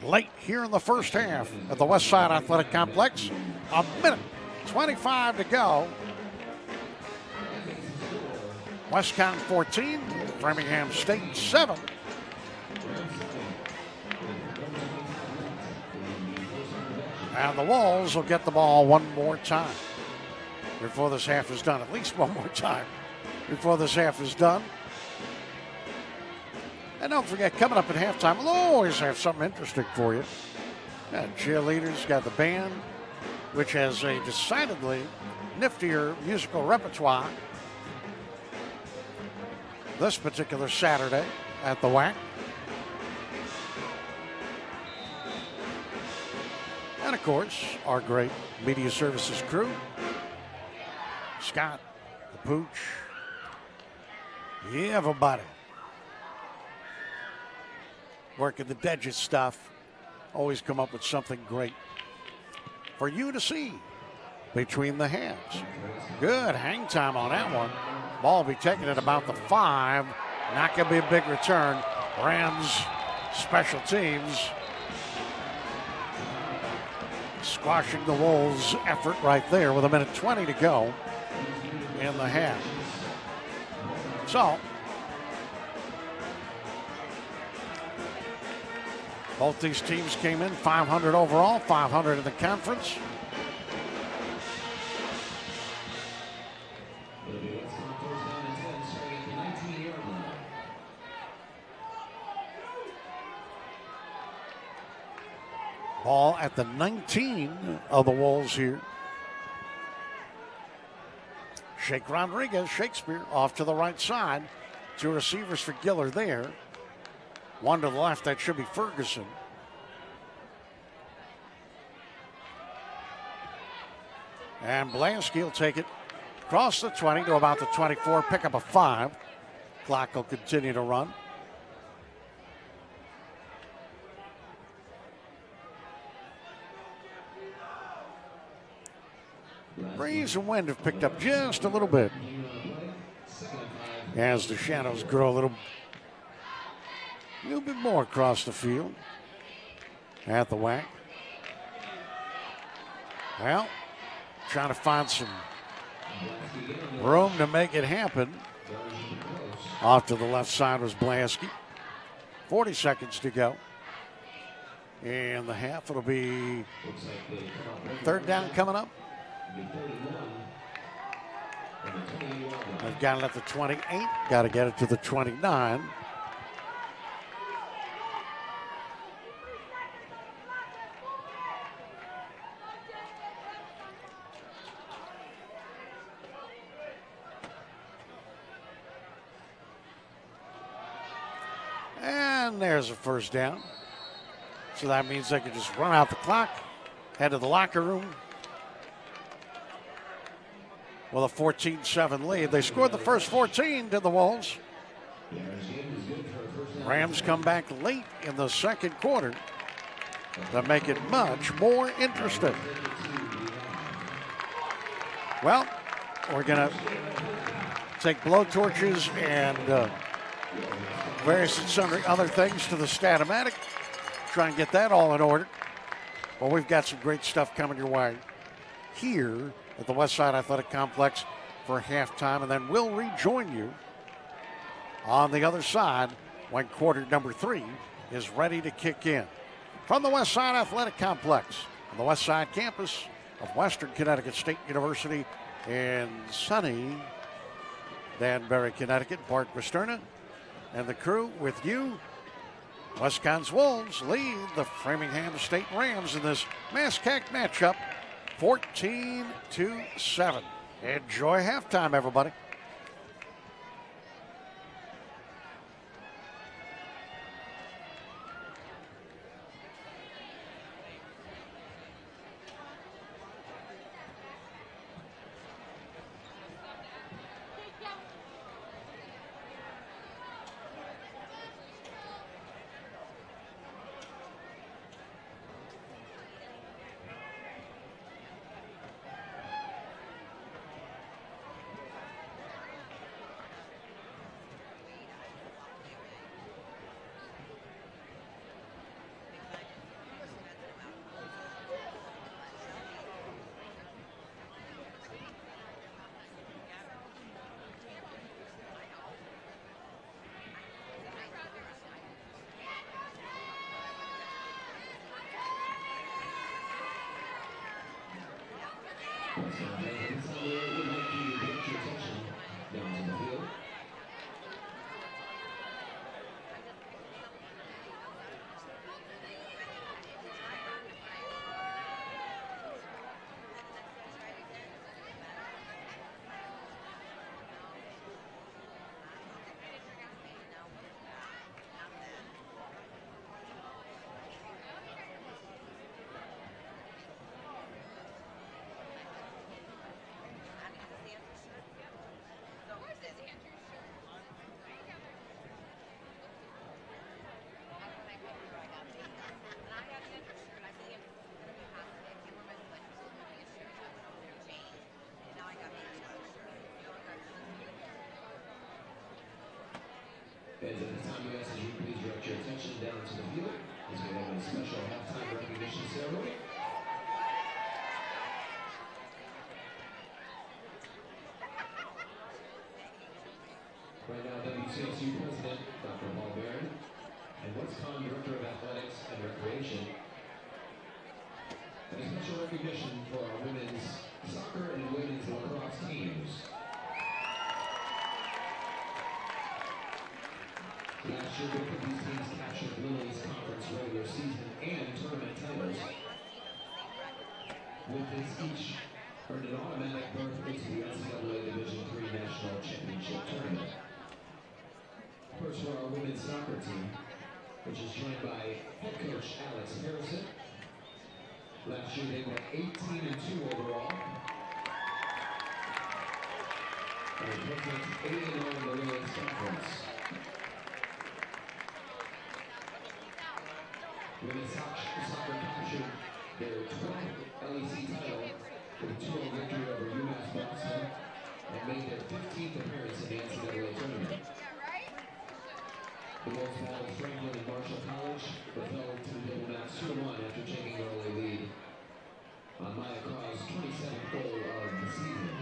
late here in the first half at the Westside Athletic Complex. A minute 25 to go. WestConn 14, Framingham State 7. And the Wolves will get the ball one more time before this half is done. At least one more time before this half is done. And don't forget, coming up at halftime, we'll always have something interesting for you. Got cheerleaders, got the band, which has a decidedly niftier musical repertoire this particular Saturday at the WAC. And of course, our great media services crew, Scott, the Pooch, everybody working the digit stuff. Always come up with something great for you to see between the hands. Good hang time on that one. Ball will be taken at about the 5. Not going to be a big return. Rams special teams squashing the Wolves' effort right there with a minute 20 to go in the half. So, both these teams came in 500 overall, 500 in the conference. Ball at the 19 of the Wolves here. Shake Rodriguez, Shakespeare, off to the right side. 2 receivers for Giller there. 1 to the left, that should be Ferguson. And Blansky will take it across the 20 to about the 24, pick up a 5. Clock will continue to run. Breeze and wind have picked up just a little bit as the shadows grow a little bit more across the field at the WAC. Well, trying to find some room to make it happen. Off to the left side was Blansky. 40 seconds to go. In the half, it'll be 3rd down coming up. They've got it at the 28. Got to get it to the 29. And there's a 1st down. So that means they can just run out the clock, head to the locker room with a 14-7 lead. They scored the first 14 to the Wolves. Rams come back late in the second quarter to make it much more interesting. Well, we're going to take blowtorches and various and sundry other things to the Statomatic. Try and get that all in order. Well, we've got some great stuff coming your way here at the Westside Athletic Complex for halftime, and then we'll rejoin you on the other side when quarter number 3 is ready to kick in. From the Westside Athletic Complex on the Westside campus of Western Connecticut State University in sunny Danbury, Connecticut, Bart, Busterna, and the crew with you. WestConn's Wolves lead the Framingham State Rams in this MASCAC matchup 14-7. Enjoy halftime, everybody.
WestConn fans, this time we would like you to direct your attention down to the field. Fans, at this time, we ask that you please direct your attention down to the field as we have a special halftime recognition ceremony. Right now, WCSU President Dr. Bart and WestConn Director of Athletics and Recreation, and a special recognition for our women's soccer and women's lacrosse teams. Last year, both of these teams captured Lily's conference regular season and tournament titles. With this, each earned an automatic berth into the NCAA Division III National Championship Tournament. First for our women's soccer team, which is joined by head coach Alex Harrison. Last year, they went 18-2 overall. And they put 8-0 in the Lily's conference. Women's soccer captured their 12th LEC title with a 2-0 victory over UMass Boston and made their 15th appearance in the NCAA tournament. The Wolves battled Franklin and Marshall College, but fell to the Diplomats 2-1 after taking an early lead on Maya Carr's 27th goal of the season.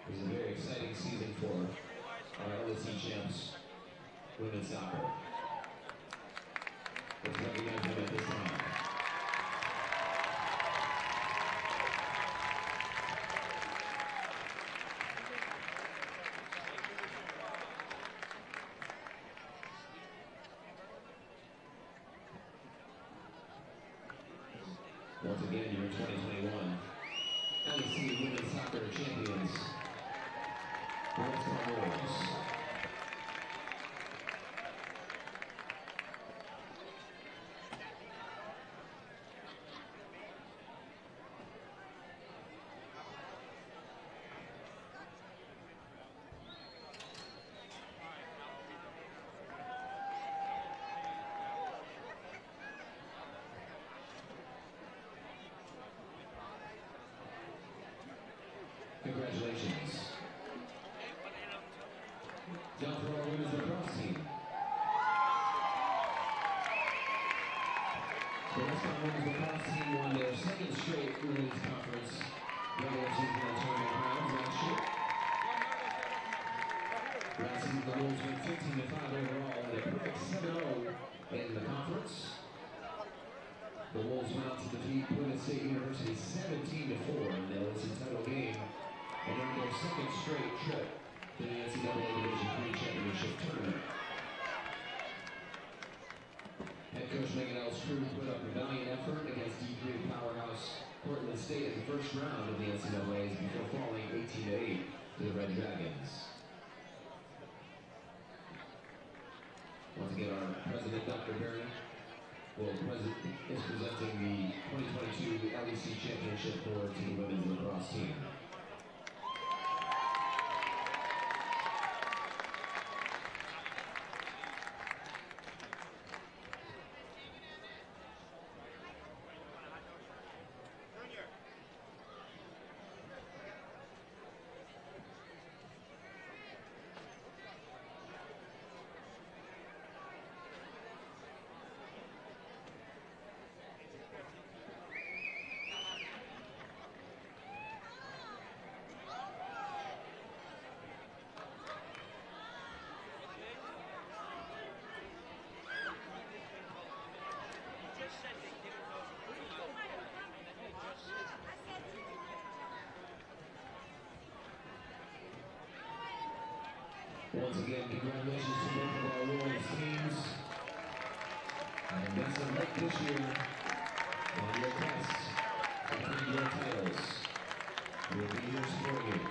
It was a very exciting season for our LSC champs women's soccer. Let's recognize them at this time. Once again, you're 2021 LSC women's soccer champions. WestConn Wolves. Congratulations. Down for our women's lacrosse team. The WestConn women's lacrosse team won their second straight women's conference regular season and tournament rounds last year. Last season, the Wolves went 15-5 overall and a perfect 7-0 in the conference. The Wolves went out to defeat Connecticut State University 17-4 in the LSC title game and earned their second straight trip to the NCAA Division III Championship Tournament. Head coach Megan L's crew put up a valiant effort against D3 powerhouse Portland State in the first round of the NCAAs before falling 18-8 to the Red Dragons. Once again, our president, Dr. Barron, is presenting the 2022 LEC Championship Award to the women's lacrosse team. Once again, congratulations to both of our Wolves teams. And best of luck this year on your quest to claim your titles. We'll be here supporting you.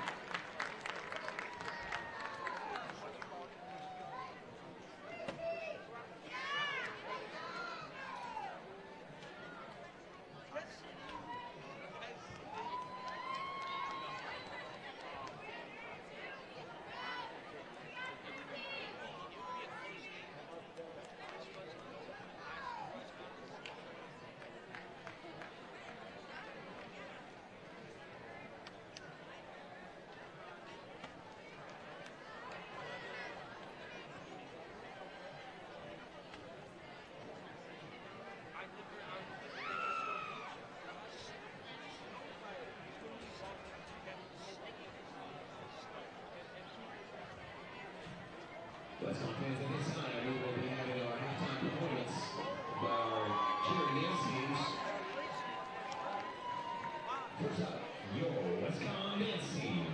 WestConn fans, at this time, we will be having our halftime performance by our cheering dance teams. First up, your WestConn dance team.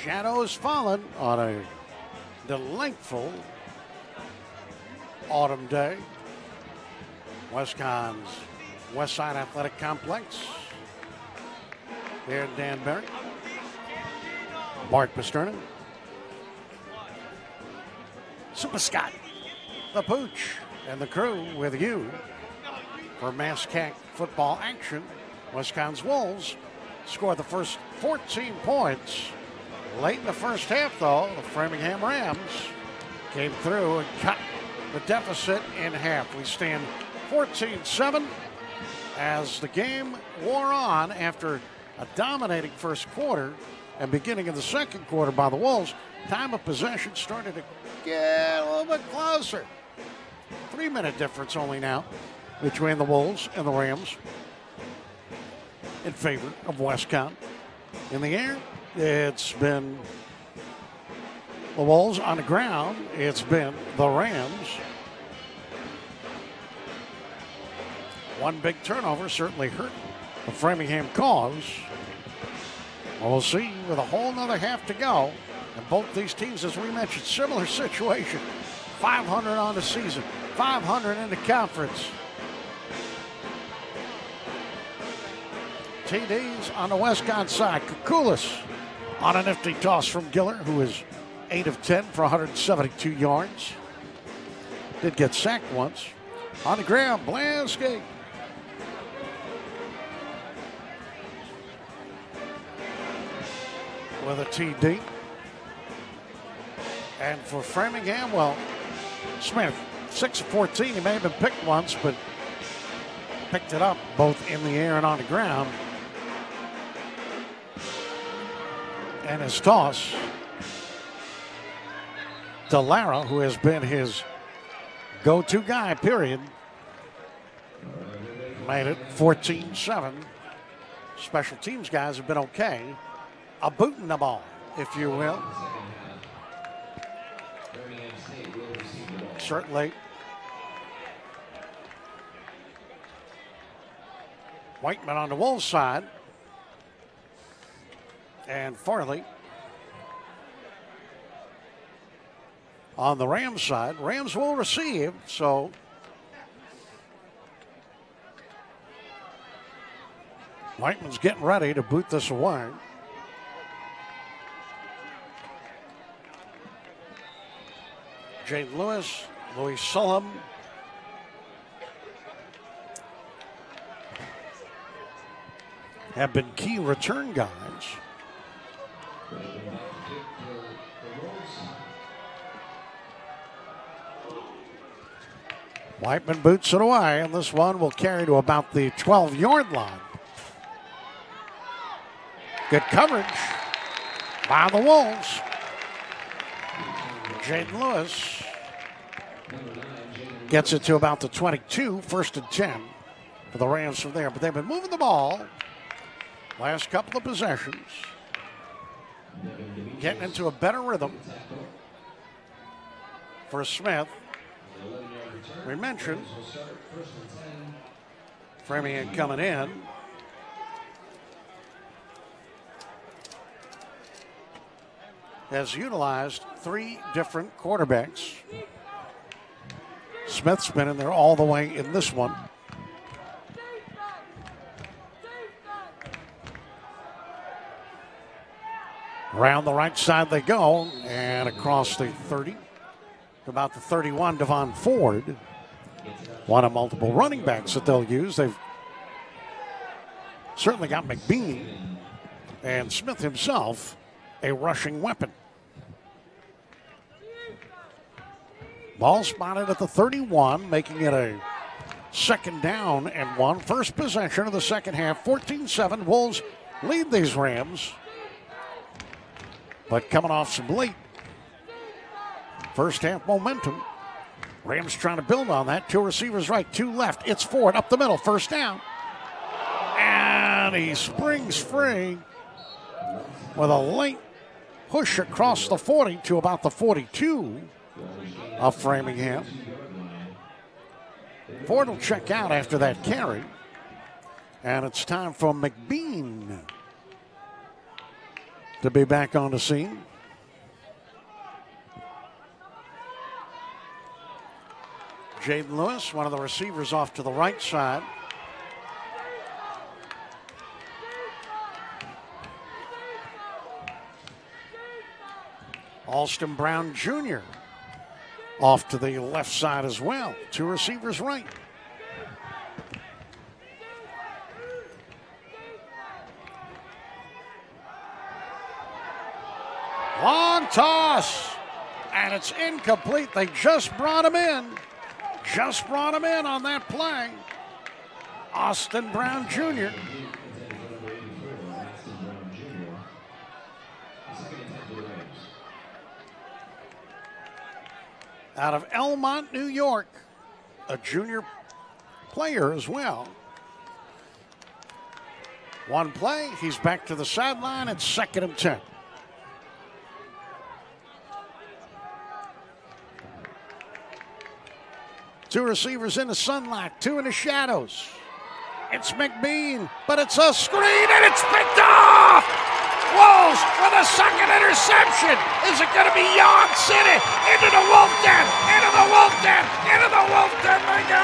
Shadows fallen on a delightful autumn day. WestConn's Westside Athletic Complex here in Danbury. Bart Busterna. Super Scott, the Pooch, and the crew with you for MASCAC football action. WestConn's Wolves scored the first 14 points. Late in the first half, though, the Framingham Rams came through and cut the deficit in half. We stand 14-7 as the game wore on after a dominating first quarter and beginning of the second quarter by the Wolves. Time of possession started to get a little bit closer. 3-minute difference only now between the Wolves and the Rams in favor of WestConn. In the air, it's been the Wolves. On the ground, it's been the Rams. One big turnover certainly hurt the Framingham cause. Well, we'll see with a whole nother half to go. And both these teams, as we mentioned, similar situation. 500 on the season, 500 in the conference. TDs on the WestConn side. Kukulis on a nifty toss from Giller, who is 8 of 10 for 172 yards. Did get sacked once. On the ground, Blansky. With a TD. And for Framingham, well, Smith, 6 of 14. He may have been picked once, but picked it up both in the air and on the ground. And his toss to Lara, who has been his go-to guy, period. Made it 14-7. Special teams guys have been okay. A boot in the ball, if you will. Certainly. Whiteman on the Wolves side. And Farley on the Rams side. Rams will receive, so Whiteman's getting ready to boot this away. Jane Lewis, Louis Sullum, have been key return guys. Whiteman boots it away, and this one will carry to about the 12-yard line. Good coverage by the Wolves. Jaden Lewis gets it to about the 22, 1st and 10 for the Rams from there. But they've been moving the ball last couple of possessions, getting into a better rhythm for Smith. We mentioned Framingham coming in. Has utilized 3 different quarterbacks. Smith's been in there all the way in this one. Around the right side they go, and across the 30 to about the 31, Devon Ford. One of multiple running backs that they'll use. They've certainly got McBean and Smith himself, a rushing weapon. Ball spotted at the 31, making it a 2nd down and 1. First possession of the second half, 14-7. Wolves lead these Rams, but coming off some late first half momentum. Rams trying to build on that. 2 receivers right, 2 left. It's Ford up the middle, 1st down. And he springs free with a late push across the 40 to about the 42 of Framingham. Ford will check out after that carry. And it's time for McBean to be back on the scene. Jaden Lewis, one of the receivers, off to the right side. Alston Brown Jr. off to the left side as well. Two receivers right. Long toss, and it's incomplete. They just brought him in. Just brought him in on that play. Austin Brown Jr. Out of Elmont, New York, a junior player as well. One play, he's back to the sideline. It's 2nd and 10. Two receivers in the sunlight, two in the shadows. It's McBean, but it's a screen and it's picked off! Wolves with a second interception. Is it going to be Yawn City? Into the Wolf Den, into the Wolf Den, into the Wolf Den they go!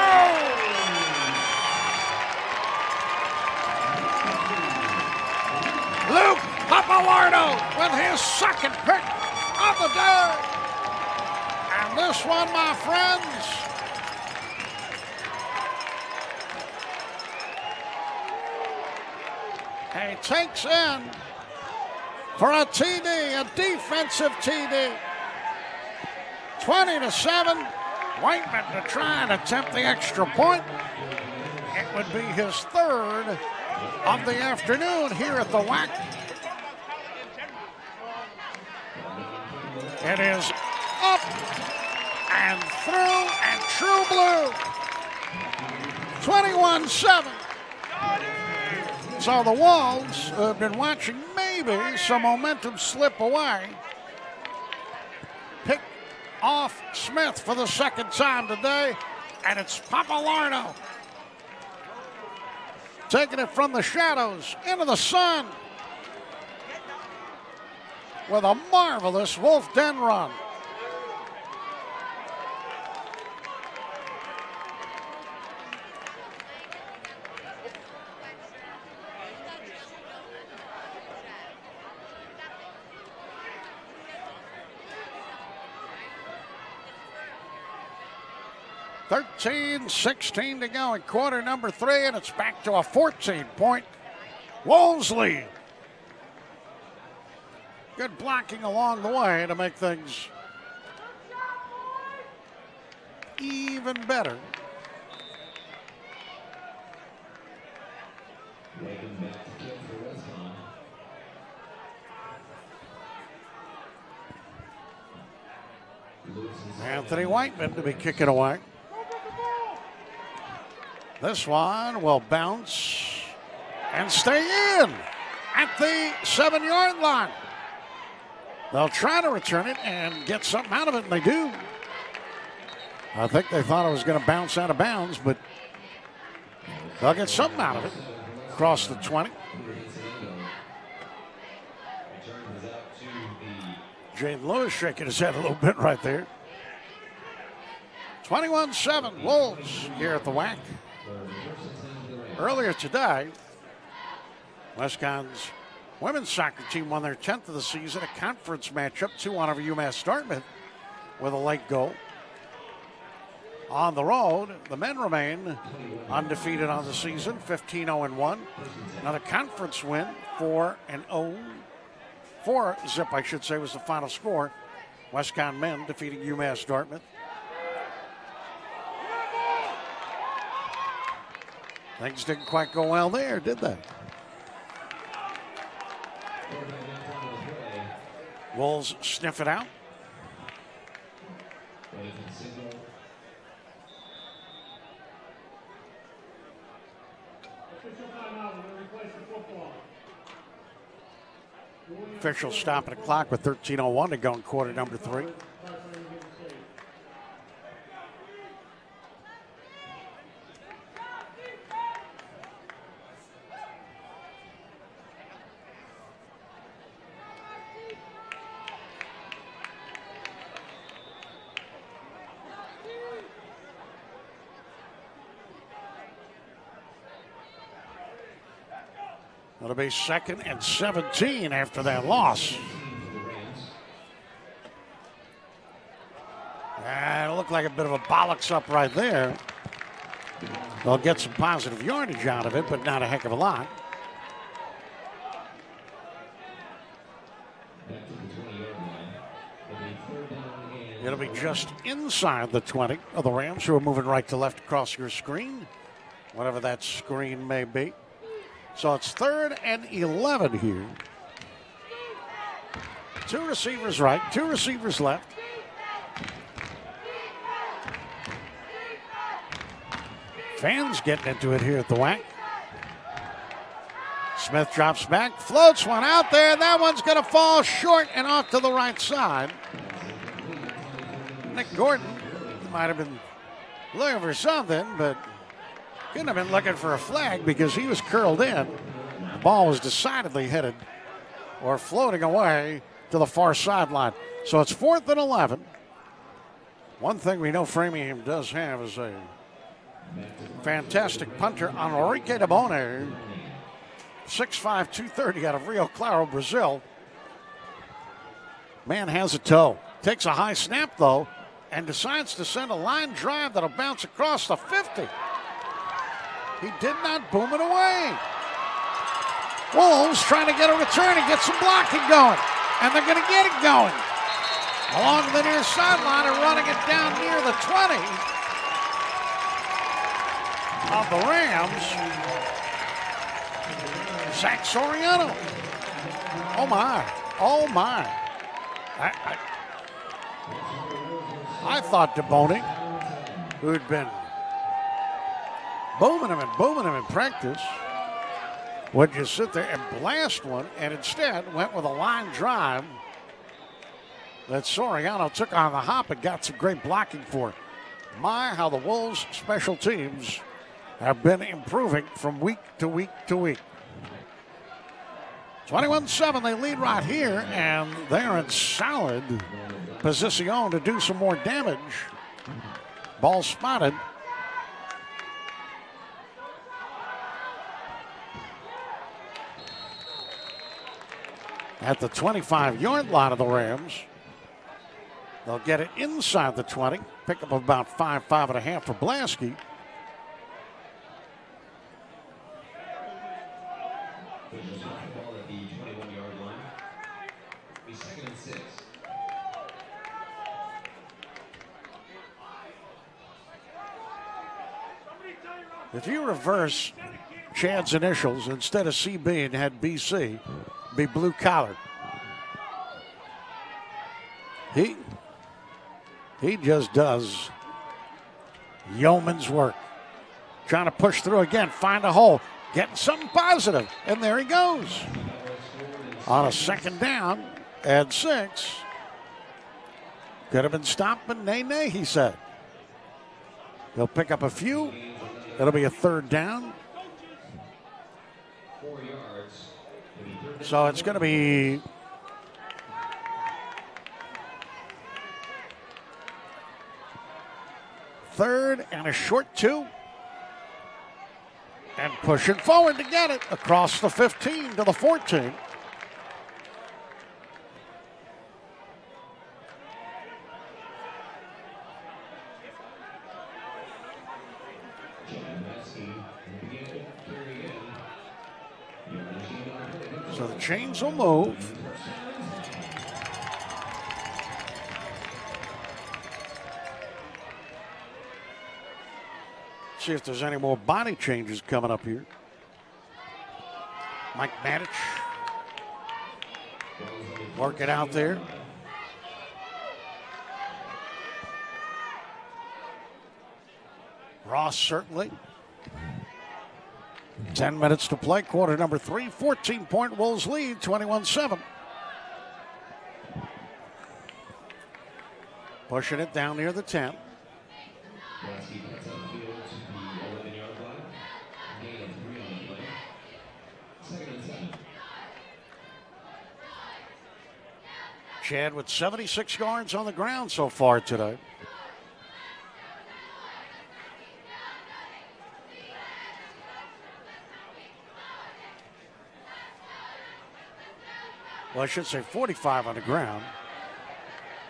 Luke Papalardo with his second pick of the day. And this one, my friends, he takes in for a TD, a defensive TD. 20-7. Whiteman to try and attempt the extra point. It would be his third of the afternoon here at the WAC. It is up and through and true blue. 21-7. So the Wolves have been watching maybe some momentum slip away. Pick off Smith for the second time today, and it's Papalardo taking it from the shadows into the sun with a marvelous Wolf Den run. .16 to go in quarter number 3, and it's back to a 14-point Wolves lead. Good blocking along the way to make things even better. Anthony Whiteman to be kicking away. This one will bounce and stay in at the 7-yard line. They'll try to return it and get something out of it, and they do. I think they thought it was going to bounce out of bounds, but they'll get something out of it. Across the 20. Jaden Lewis shaking his head a little bit right there. 21-7 Wolves here at the WAC. Earlier today, WestConn's women's soccer team won their 10th of the season, a conference matchup, 2-1 over UMass Dartmouth with a late goal. On the road, the men remain undefeated on the season, 15-0-1. Another conference win, 4-0. 4-zip, I should say, was the final score. WestConn men defeating UMass Dartmouth. Things didn't quite go well there, did they? Wolves sniff it out. Officials stopping the clock with 13:01 to go in quarter number 3. It'll be 2nd and 17 after that loss. It looked like a bit of a bollocks up right there. They'll get some positive yardage out of it, but not a heck of a lot. It'll be just inside the 20 of the Rams, who are moving right to left across your screen, whatever that screen may be. So it's 3rd and 11 here. 2 receivers right, 2 receivers left. Fans getting into it here at the WAC. Smith drops back, floats one out there. That one's going to fall short and off to the right side. Nick Gordon might have been looking for something, but couldn't have been looking for a flag because he was curled in. The ball was decidedly headed or floating away to the far sideline. So it's 4th and 11. One thing we know Framingham does have is a fantastic punter, Enrique Dabone, 6'5", 230 out of Rio Claro, Brazil. Man has a toe. Takes a high snap, though, and decides to send a line drive that'll bounce across the 50. He did not boom it away. Wolves trying to get a return and get some blocking going, and they're going to get it going. Along the near sideline and running it down near the 20 of the Rams. Zach Soriano. Oh, my. Oh, my. I thought DeBoni, who had been booming him in practice, would just sit there and blast one, and instead went with a line drive that Soriano took on the hop and got some great blocking for. My, how the Wolves' special teams have been improving from week to week to week. 21-7, they lead right here, and they're in solid position to do some more damage. Ball spotted. At the 25-yard line of the Rams. They'll get it inside the 20. Pick up about 5.5 for Blasky. If you reverse Chad's initials, instead of CB and had BC, be blue collar. He just does yeoman's work. Trying to push through again, find a hole, getting something positive, and there he goes. On a 2nd down and 6. Could have been stopped, but nay, he said. He'll pick up a few. It'll be a 3rd down.
4 yards.
So it's going to be third and a short 2. And pushing forward to get it across the 15 to the 14. So the chains will move. See if there's any more body changes coming up here. Mike Matich working out there. Ross certainly. 10 minutes to play, quarter number 3, 14-point Wolves lead, 21-7. Pushing it down near the 10. Chad with 76 yards on the ground so far today. Well, I should say 45 on the ground.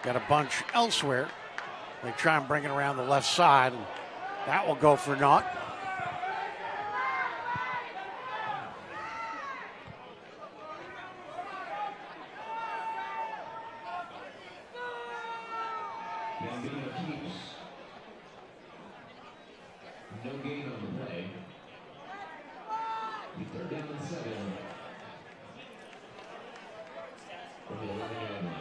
Got a bunch elsewhere. They try and bring it around the left side, and that will go for naught.
No gain on the play. Third down and 7. From the 11-yard line.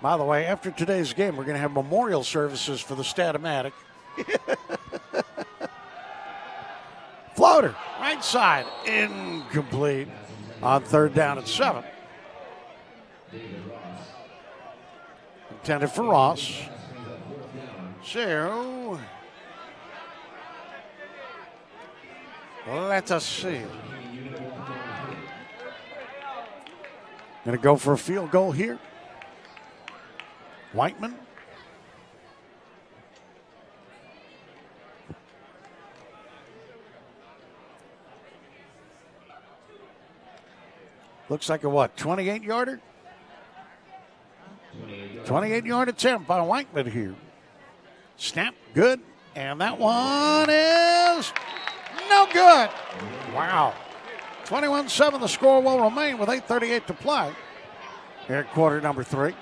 By the way, after today's game, we're going to have memorial services for the Statomatic. Floater, right side, incomplete on third down and 7. Intended for Ross. So, let us see. Going to go for a field goal here. Whiteman. Looks like a what, 28-yarder? 28-yard attempt by Whiteman here. Snap, good. And that one is no good. Wow. 21-7, the score will remain with 8:38 to play here at quarter number 3.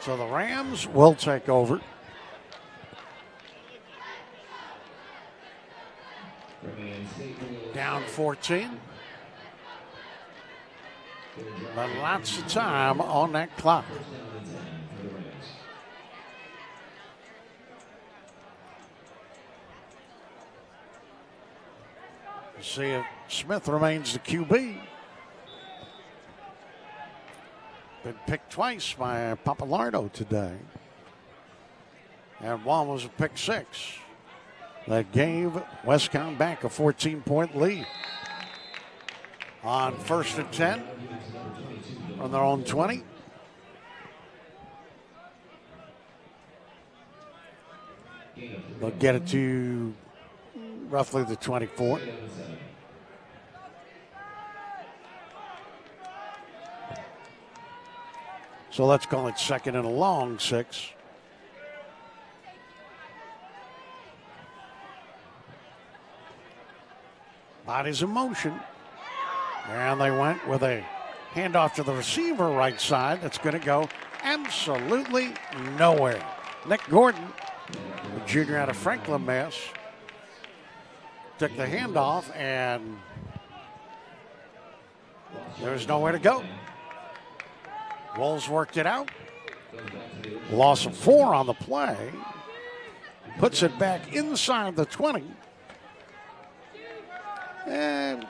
So the Rams will take over. Down 14. But lots of time on that clock. See if Smith remains the QB. Been picked twice by Papalardo today. And one was a pick 6. That gave WestConn back a 14-point lead. On 1st and 10 on their own 20. They'll get it to roughly the 24. So let's call it second and a long 6. Bodies in motion. And they went with a handoff to the receiver right side. That's going to go absolutely nowhere. Nick Gordon, the junior out of Franklin, Mass., took the handoff, and there's nowhere to go. Wolves worked it out. Loss of 4 on the play. Puts it back inside the 20. And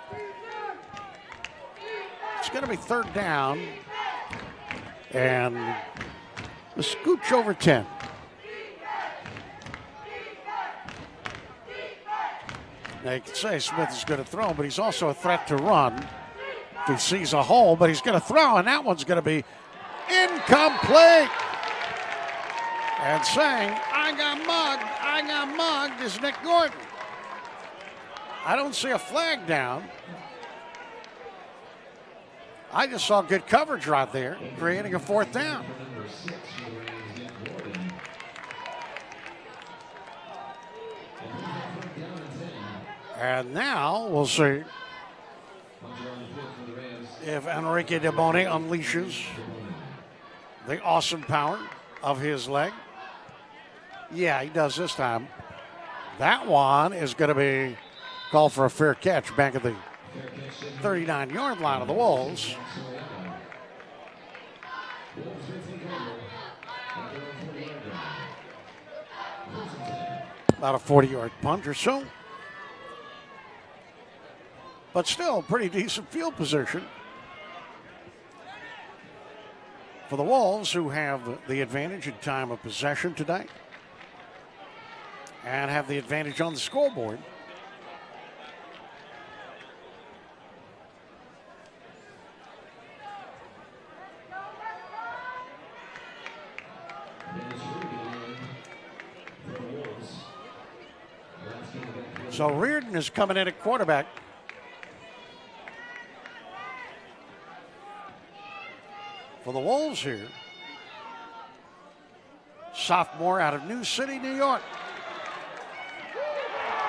it's going to be third down. And the scooch over 10. Now you can say Smith is going to throw, but he's also a threat to run if he sees a hole, but he's going to throw, and that one's going to be incomplete. And saying, I got mugged is Nick Gordon. I don't see a flag down. I just saw good coverage right there, creating a fourth down. And now we'll see if Enrique DeBoni unleashes the awesome power of his leg. Yeah, he does this time. That one is going to be called for a fair catch back at the 39-yard line of the Wolves. About a 40-yard punt or so. But still, pretty decent field position for the Wolves, who have the advantage in time of possession today and have the advantage on the scoreboard. So Reardon is coming in at quarterback. For the Wolves here. Sophomore out of New City, New York.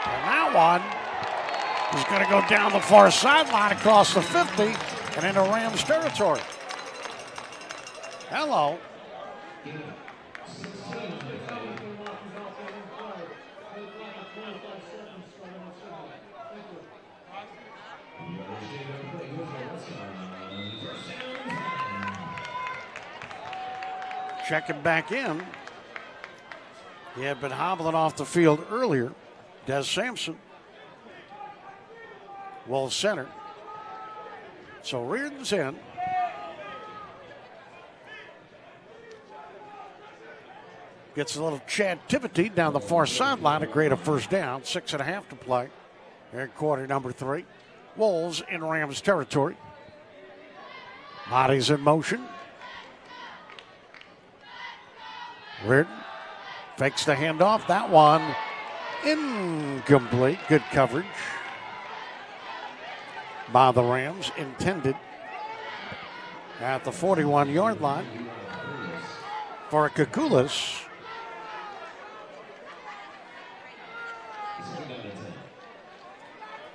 And that one is going to go down the far sideline across the 50 and into Rams territory. Hello. Checking back in. He had been hobbling off the field earlier. Des Sampson. Wolves center. So Reardon's in. Gets a little Chad Tivity down the far sideline to grade a first down. 6.5 to play. Here in quarter number 3. Wolves in Rams territory. Bodies in motion. Reardon fakes the handoff. That one incomplete. Good coverage by the Rams. Intended at the 41-yard line for a Kukulis.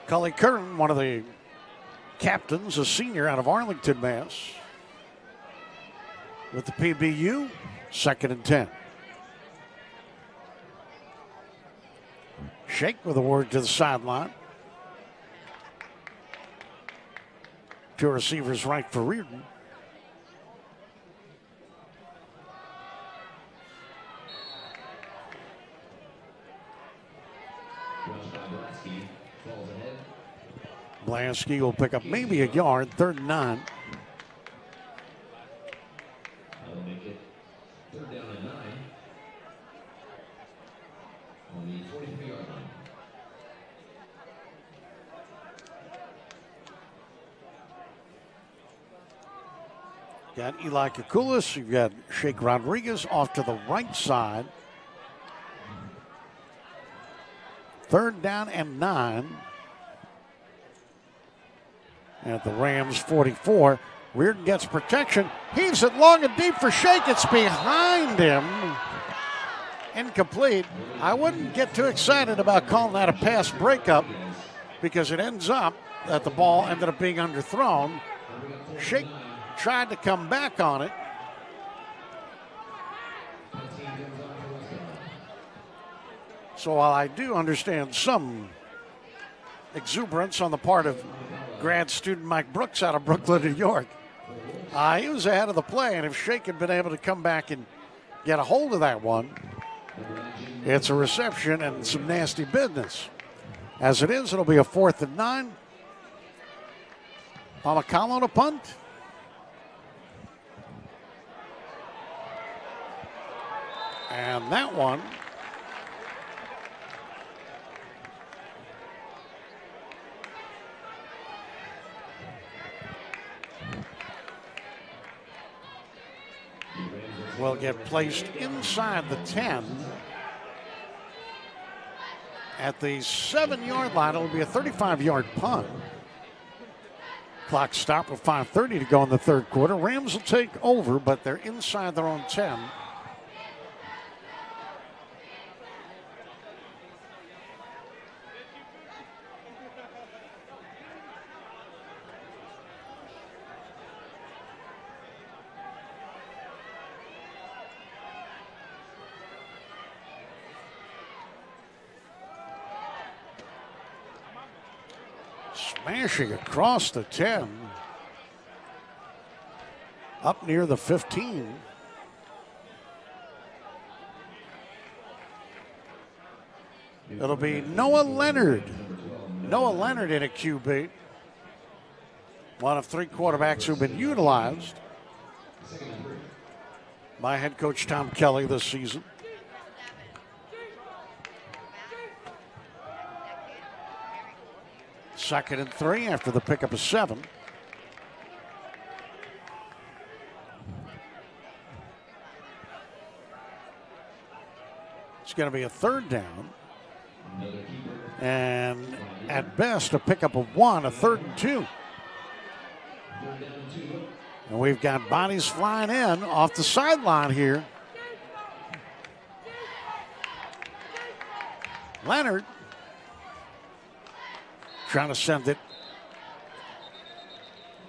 Cully Curran, one of the captains, a senior out of Arlington, Mass. With the PBU, 2nd and 10. Shake with a word to the sideline. 2 receivers right for Reardon. Blansky will pick up maybe a yard, 3rd and 9.
That'll make it 3rd down and 9 on the 43-yard line.
Got Eli Kukulis. You've got Shake Rodriguez off to the right side. 3rd down and 9. At the Rams 44. Reardon gets protection. Heaves it long and deep for Shake. It's behind him. Incomplete. I wouldn't get too excited about calling that a pass breakup because it ends up that the ball ended up being underthrown. Shake tried to come back on it. So while I do understand some exuberance on the part of grad student Mike Brooks out of Brooklyn, New York, he was ahead of the play, and if Shake had been able to come back and get a hold of that one, it's a reception and some nasty business. As it is, it'll be a 4th and 9. Pamacalo to punt. And that one will get placed inside the 10. At the 7-yard line, it'll be a 35-yard punt. Clock stop with 5:30 to go in the 3rd quarter. Rams will take over, but they're inside their own 10. Smashing across the 10. Up near the 15. It'll be Noah Leonard. Noah Leonard in a QB. One of 3 quarterbacks who've been utilized by head coach Tom Kelly this season. Second and 3 after the pickup of 7. It's going to be a 3rd down. And at best, a pickup of 1, a 3rd and 2. And we've got bodies flying in off the sideline here. Leonard trying to send it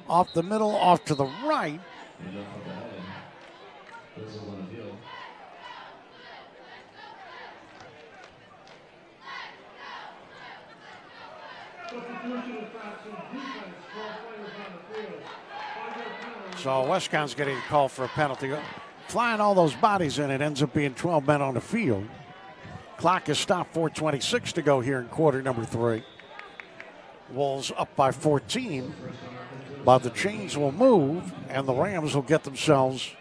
off the middle, off to the right. So WestConn's getting a call for a penalty. Flying all those bodies in, it ends up being 12 men on the field. Clock is stopped, 4:26 to go here in quarter number 3. Wolves up by 14, but the chains will move, and the Rams will get themselves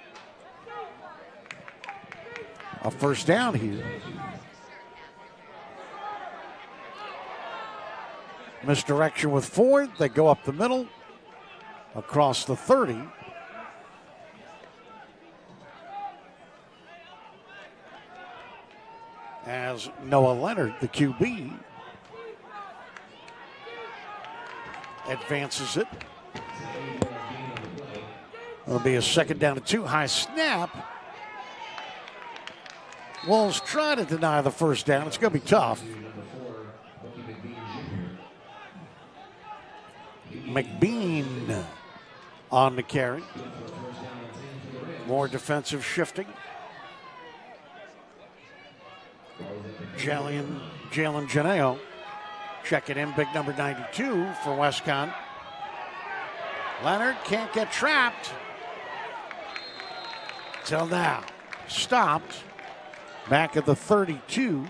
a first down here. Misdirection with Ford. They go up the middle, across the 30. As Noah Leonard, the QB, advances it. It'll be a 2nd down and 2. High snap. Wolves try to deny the first down. It's going to be tough. McBean on the carry. More defensive shifting. Jalen Janeo checking in, big number 92 for WestConn. Leonard can't get trapped. Till now. Stopped. Back at the 32.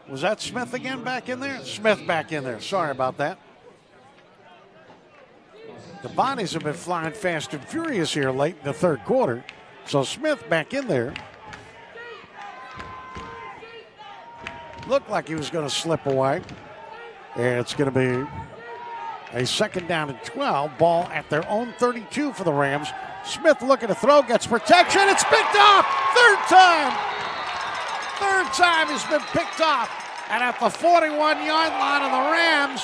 Was that Smith again back in there? Smith back in there. Sorry about that. The bodies have been flying fast and furious here late in the 3rd quarter. So Smith back in there. Looked like he was going to slip away. And it's going to be a 2nd down and 12. Ball at their own 32 for the Rams. Smith looking to throw, gets protection. It's picked off. 3rd time. 3rd time he's been picked off. And at the 41-yard line of the Rams,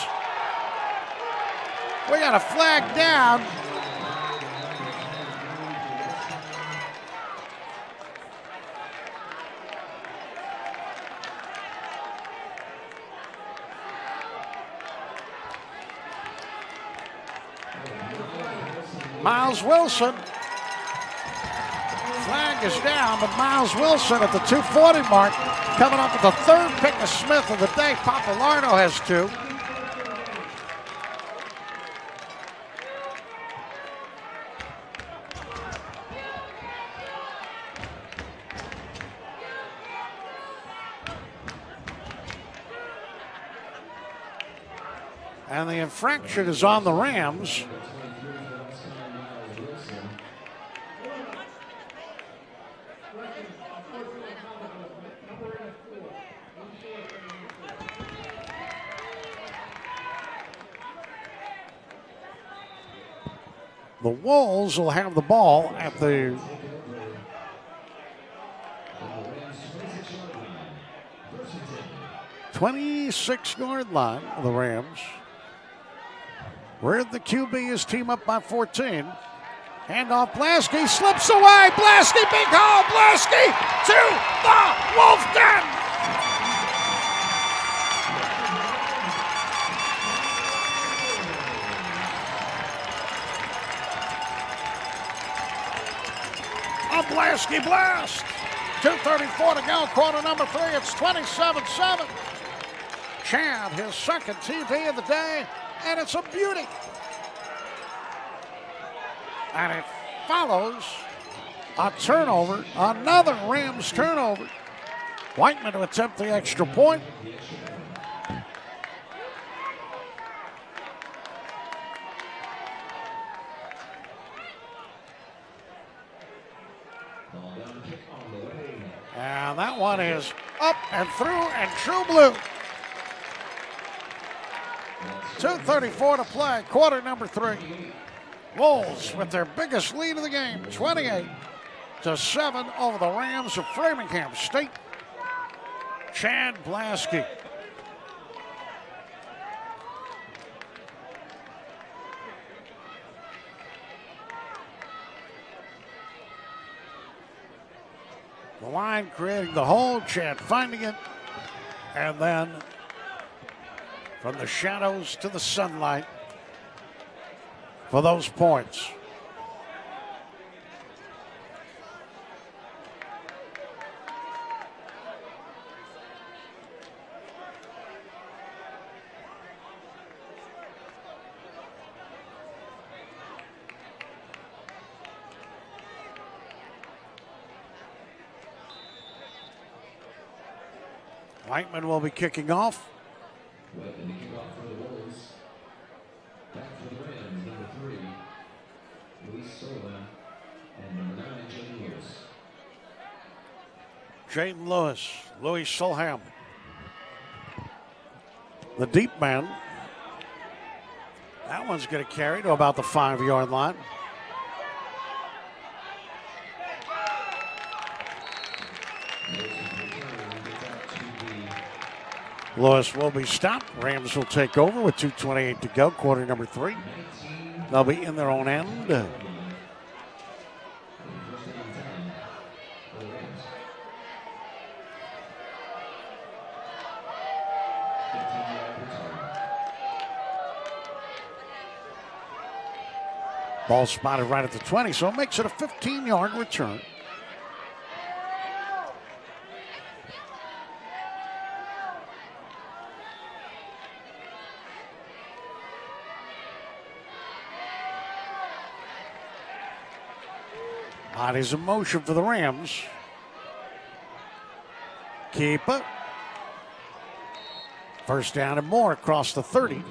we got a flag down. Miles Wilson. Flag is down, but Miles Wilson at the 240 mark, coming up with the 3rd pick of Smith of the day. Papalardo has 2. And the infraction is on the Rams. The Wolves will have the ball at the 26-yard line of the Rams. Where the QB is team up by 14. Handoff, Blasky slips away. Blasky, big hole. Blasky to the Wolf Den. A Blasky blast. 2:34 to go, quarter number 3. It's 27-7. Chad, his 2nd TD of the day, and it's a beauty. And it follows a turnover, another Rams turnover. Whiteman to attempt the extra point. And that one is up and through and true blue. 2:34 to play, quarter number 3. Wolves with their biggest lead of the game, 28-7 over the Rams of Framingham State. Chad Blasky. The line creating the hole, Chad finding it, and then from the shadows to the sunlight for those points. Whiteman will be kicking off.
Whiteman to kick off for the Wolves. Back for the Rams, number 3, Luis Sola, and number 9, Jaden Lewis.
Jaden Lewis, Louis Solham. The deep man. That one's going to carry to about the 5-yard line. Lewis will be stopped. Rams will take over with 2:28 to go, quarter number 3. They'll be in their own end. Ball spotted right at the 20, so it makes it a 15-yard return. Bodies in motion for the Rams. Keep it. First down and more across the 30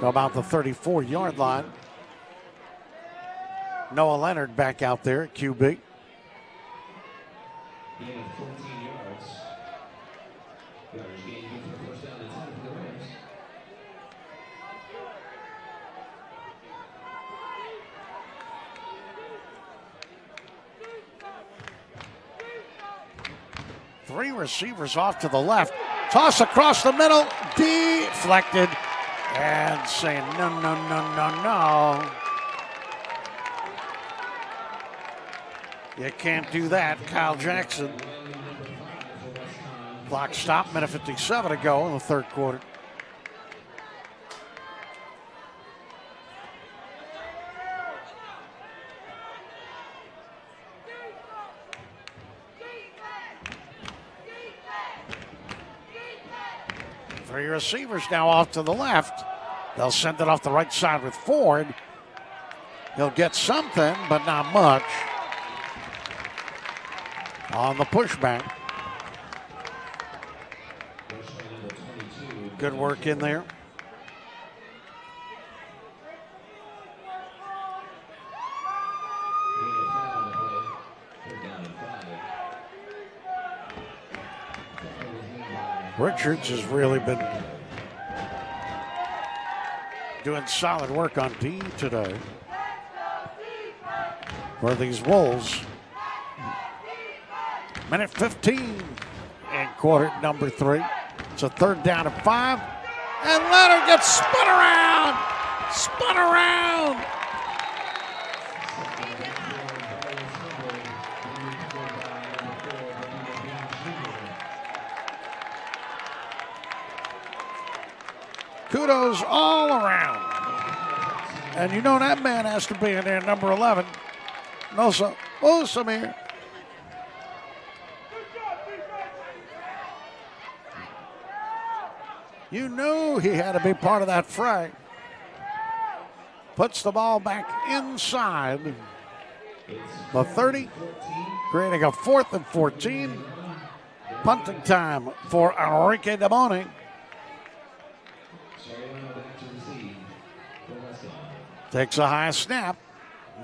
to about the 34-yard line. Noah Leonard back out there at QB.
Gain of 14 yards. Yardage gain good for first down and 10 for the Rams.
Three receivers off to the left. Toss across the middle. Deflected. And saying no, no, no, no, no. You can't do that, Kyle Jackson. Clock stopped, minute 57 to go in the third quarter. Three receivers now off to the left. They'll send it off the right side with Ford. He'll get something, but not much. On the pushback. Good work in there. Richards has really been doing solid work on D today for these Wolves. Minute 15 in quarter number 3. It's a third down and 5. And Leonard gets spun around. Spun around. Kudos all around. And you know that man has to be in there, number 11. No, so, oh, Samir. You knew he had to be part of that fray. Puts the ball back inside the 30, creating a 4th and 14. Punting time for Enrique Demone. Takes a high snap.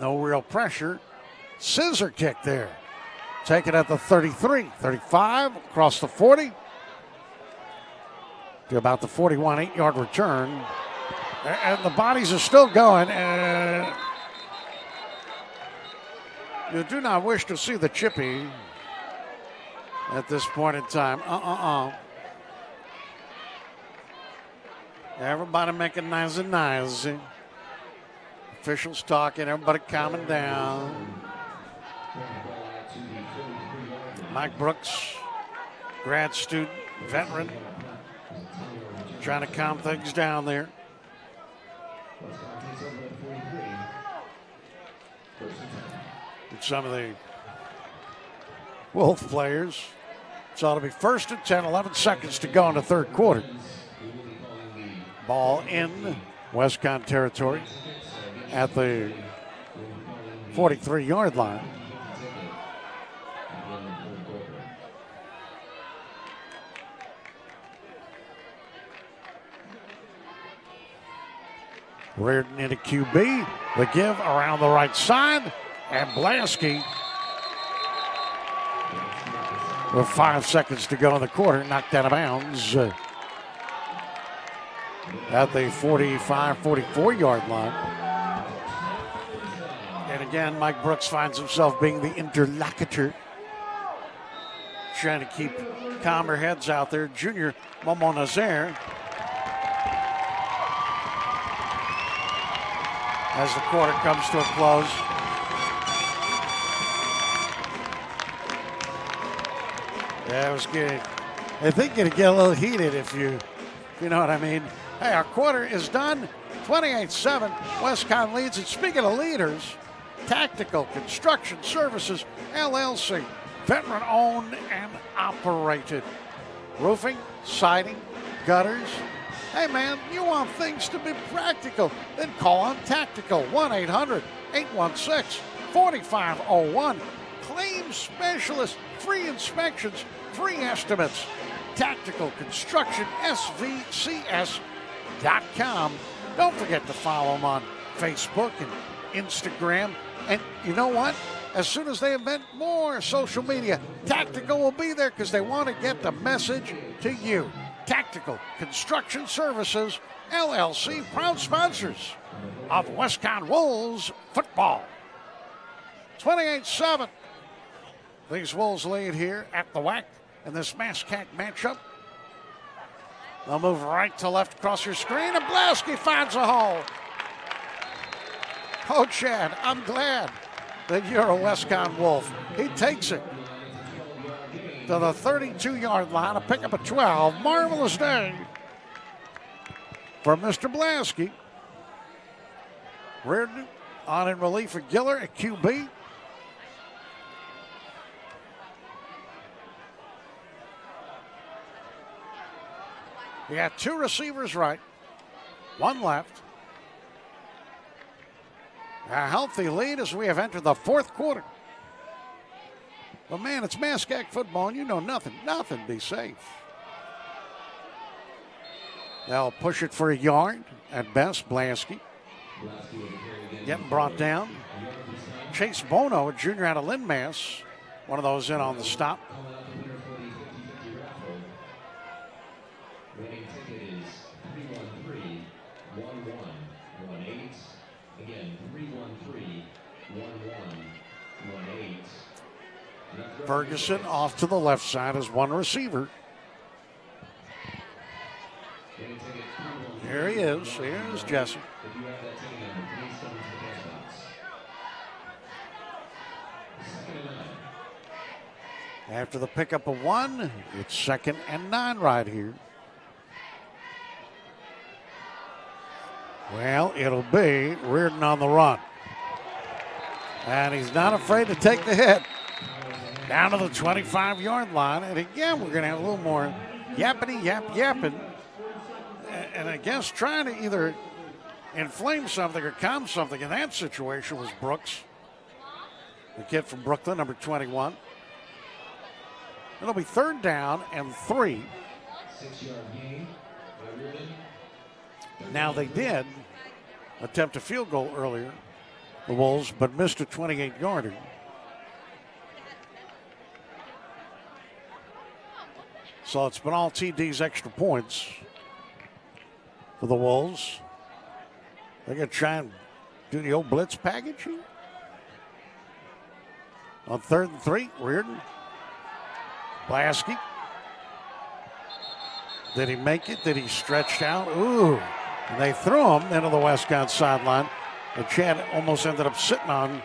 No real pressure. Scissor kick there. Take it at the 33, 35, across the 40. To about the 41, 8-yard return. And the bodies are still going. You do not wish to see the chippy at this point in time. Everybody making nice and nice. Officials talking, everybody calming down. Mike Brooks, grad student, veteran, trying to calm things down there. And some of the Wolf players. It's ought to be 1st and 10, 11 seconds to go in the third quarter. Ball in WestConn territory at the 43-yard line. Reardon into QB. The give around the right side. And Blasky, with 5 seconds to go in the quarter, knocked out of bounds at the 45-44-yard line. And again, Mike Brooks finds himself being the interlocutor, trying to keep calmer heads out there. Junior Momo Nazaire, as the quarter comes to a close. Yeah, it was good. I think it'd get a little heated if you know what I mean. Hey, our quarter is done. 28-7. WestConn leads. And speaking of leaders, Tactical Construction Services, LLC. Veteran owned and operated. Roofing, siding, gutters. Hey, man, you want things to be practical? Then call on Tactical. 1-800-816-4501. Claim specialist. Free inspections. Free estimates. Tactical Construction, SVCS.com. Don't forget to follow them on Facebook and Instagram. And you know what? As soon as they invent more social media, Tactical will be there because they want to get the message to you. Tactical Construction Services, LLC, proud sponsors of WestConn Wolves football. 28-7. These Wolves lead here at the WAC in this MASCAC matchup. They'll move right to left across your screen, and Blasky finds a hole. Oh, Chad, I'm glad that you're a WestConn Wolf. He takes it to the 32-yard line, a pickup of 12. Marvelous day for Mr. Blasky. Reardon on in relief for Giller at QB. You got two receivers right, one left. A healthy lead as we have entered the fourth quarter. But man, it's MASCAC football and you know nothing be safe. They'll push it for a yard at best. Blasky getting brought down. Chase Bono, a junior out of Lynn, Mass. One of those in on the stop.
Winning ticket is 313-1118. Again, 313-1118.
Ferguson off to the left side as one receiver. Here he is. Here's Jesse.
If you have that ticket number, please come to the press box. Second and 9.
After the pickup of one, it's 2nd and 9 right here. Well, it'll be Reardon on the run. And he's not afraid to take the hit. Down to the 25-yard line. And again, we're going to have a little more yapping. And I guess trying to either inflame something or calm something in that situation was Brooks. The kid from Brooklyn, number 21. It'll be 3rd down and 3.
6-yard gain by Reardon.
Now they did attempt a field goal earlier, the Wolves, but missed a 28-yarder. So it's been all TDs, extra points for the Wolves. They're going to try and do the old blitz package here. On 3rd and 3, Reardon. Blasky. Did he make it? Did he stretch out? Ooh. And they threw him into the WestConn sideline. And Chad almost ended up sitting on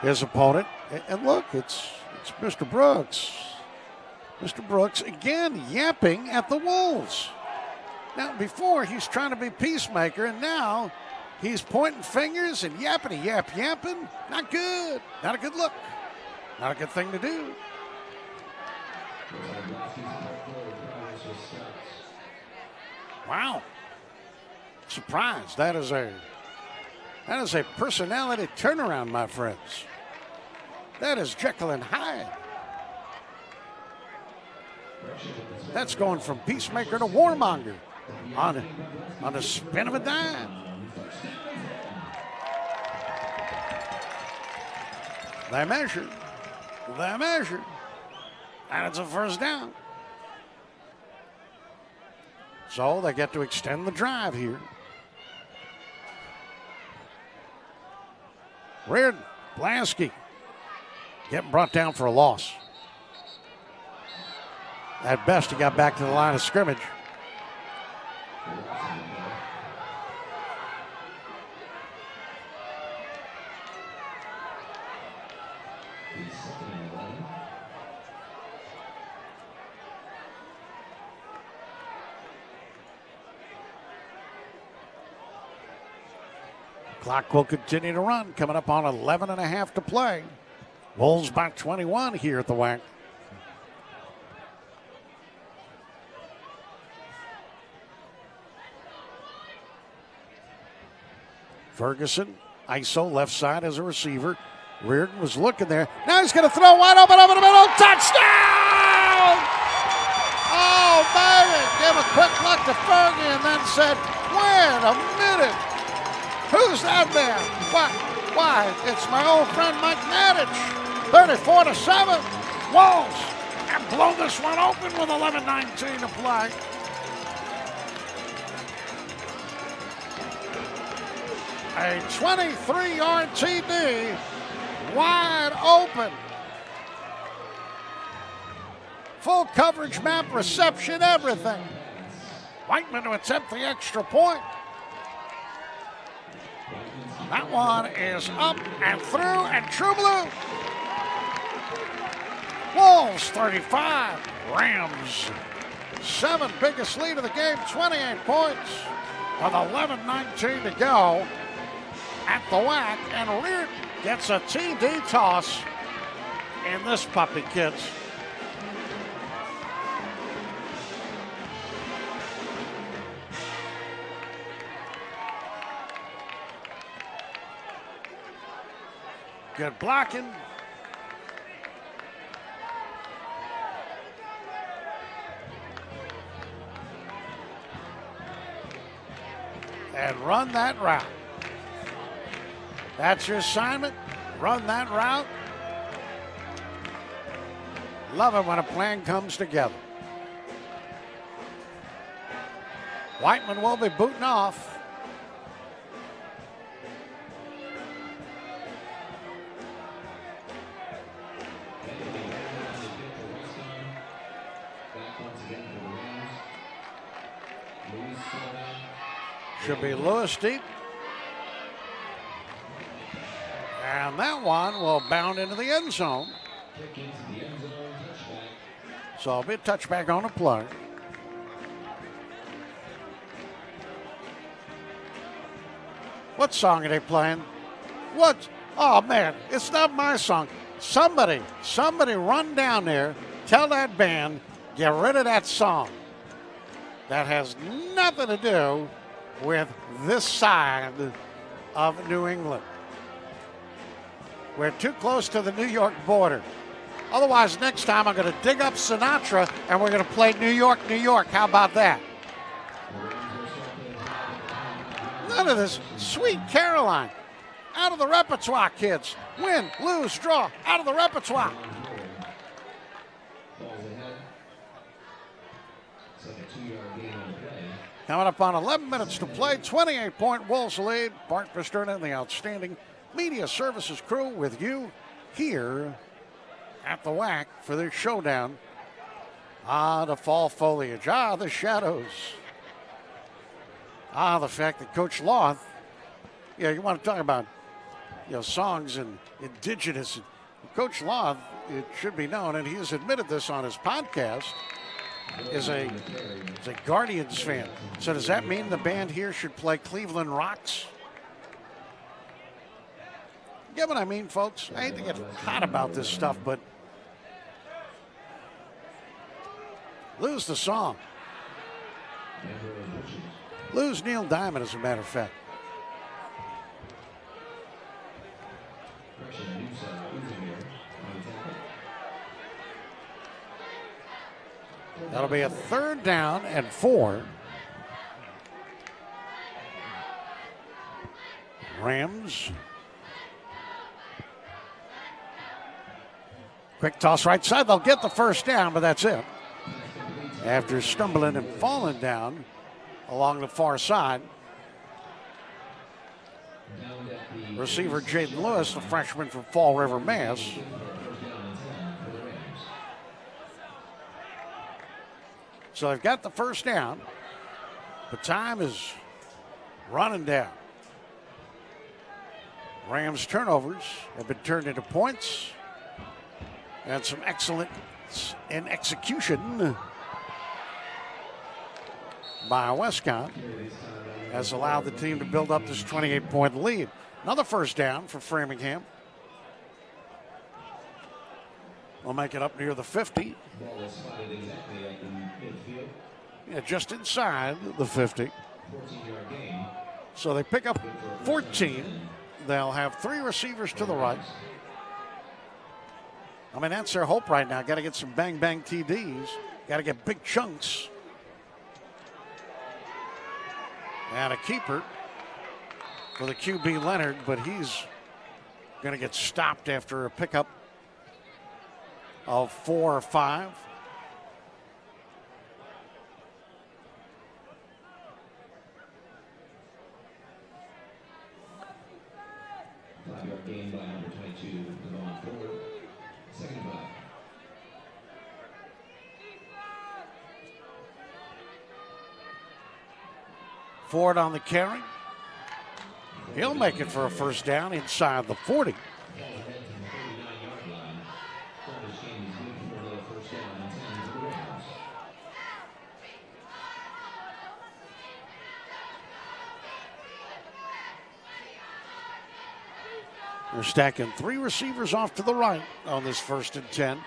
his opponent. And look, it's Mr. Brooks. Mr. Brooks again yapping at the Wolves. Now, before he's trying to be peacemaker, and now he's pointing fingers and yapping. Not good. Not a good look. Not a good thing to do. Wow. Surprised. That is a personality turnaround, my friends. That is Jekyll and Hyde. That's going from peacemaker to warmonger on a spin of a dime. They measure. And it's a first down. So they get to extend the drive here. Reardon, Blasky, getting brought down for a loss. At best, he got back to the line of scrimmage. Clock will continue to run, coming up on 11 and a half to play. Wolves by 21 here at the WAC. Ferguson, ISO, left side as a receiver. Reardon was looking there. Now he's going to throw wide open over the middle. Touchdown! Oh, baby. Gave a quick look to Fergie and then said, wait a minute. Who's that man? Why? It's my old friend Mike Nadich. 34-7. Wolves and blow this one open with 11:19 to play. A 23-yard TD, wide open. Full coverage map, reception, everything. Whiteman to attempt the extra point. That one is up and through and true blue. Wolves 35, Rams 7, biggest lead of the game, 28 points with 11:19 to go at the WAC, and Reardon gets a TD toss in this puppy, kids. Good blocking. And run that route. That's your assignment. Run that route. Love it when a plan comes together. Whiteman will be booting off. Should be Lewis deep. And that one will bound into the end zone. So it'll be a touchback on a play. What song are they playing? What? Oh, man, it's not my song. Somebody run down there, tell that band, get rid of that song. That has nothing to do with this side of New England. We're too close to the New York border. Otherwise, next time I'm going to dig up Sinatra and we're going to play New York, New York. How about that? None of this. Sweet Caroline. Out of the repertoire, kids. Win, lose, draw. Out of the repertoire. Coming up on 11 minutes to play, 28-point Wolves lead. Bart Busterna and the outstanding media services crew with you here at the WAC for their showdown. The fall foliage. The shadows. The fact that Coach Loth, you want to talk about, songs and indigenous. Coach Loth, it should be known, and he has admitted this on his podcast, is a Guardians fan. So does that mean the band here should play Cleveland Rocks? You get what I mean, folks? I hate to get hot about this stuff, but lose the song. Lose Neil Diamond, as a matter of fact. That'll be a 3rd down and 4. Rams. Quick toss right side. They'll get the first down, but that's it. After stumbling and falling down along the far side. Receiver Jaden Lewis, the freshman from Fall River, Mass. So they've got the first down. The time is running down. Rams turnovers have been turned into points. And some excellence in execution by WestConn has allowed the team to build up this 28-point lead. Another first down for Framingham. We'll make it up near the 50.
Ball was spotted exactly at the midfield.
Yeah, just inside the 50.
14-yard gain.
So they pick up 14. They'll have 3 receivers to the right. I mean, that's their hope right now. Got to get some bang-bang TDs. Got to get big chunks. And a keeper for the QB Leonard, but he's going to get stopped after a pickup of 4 or 5.
Five-yard gain by number 22, Devon Ford. Second and 5.
Ford on the carry. He'll make it for a first down inside the 40. They're stacking 3 receivers off to the right on this 1st and 10.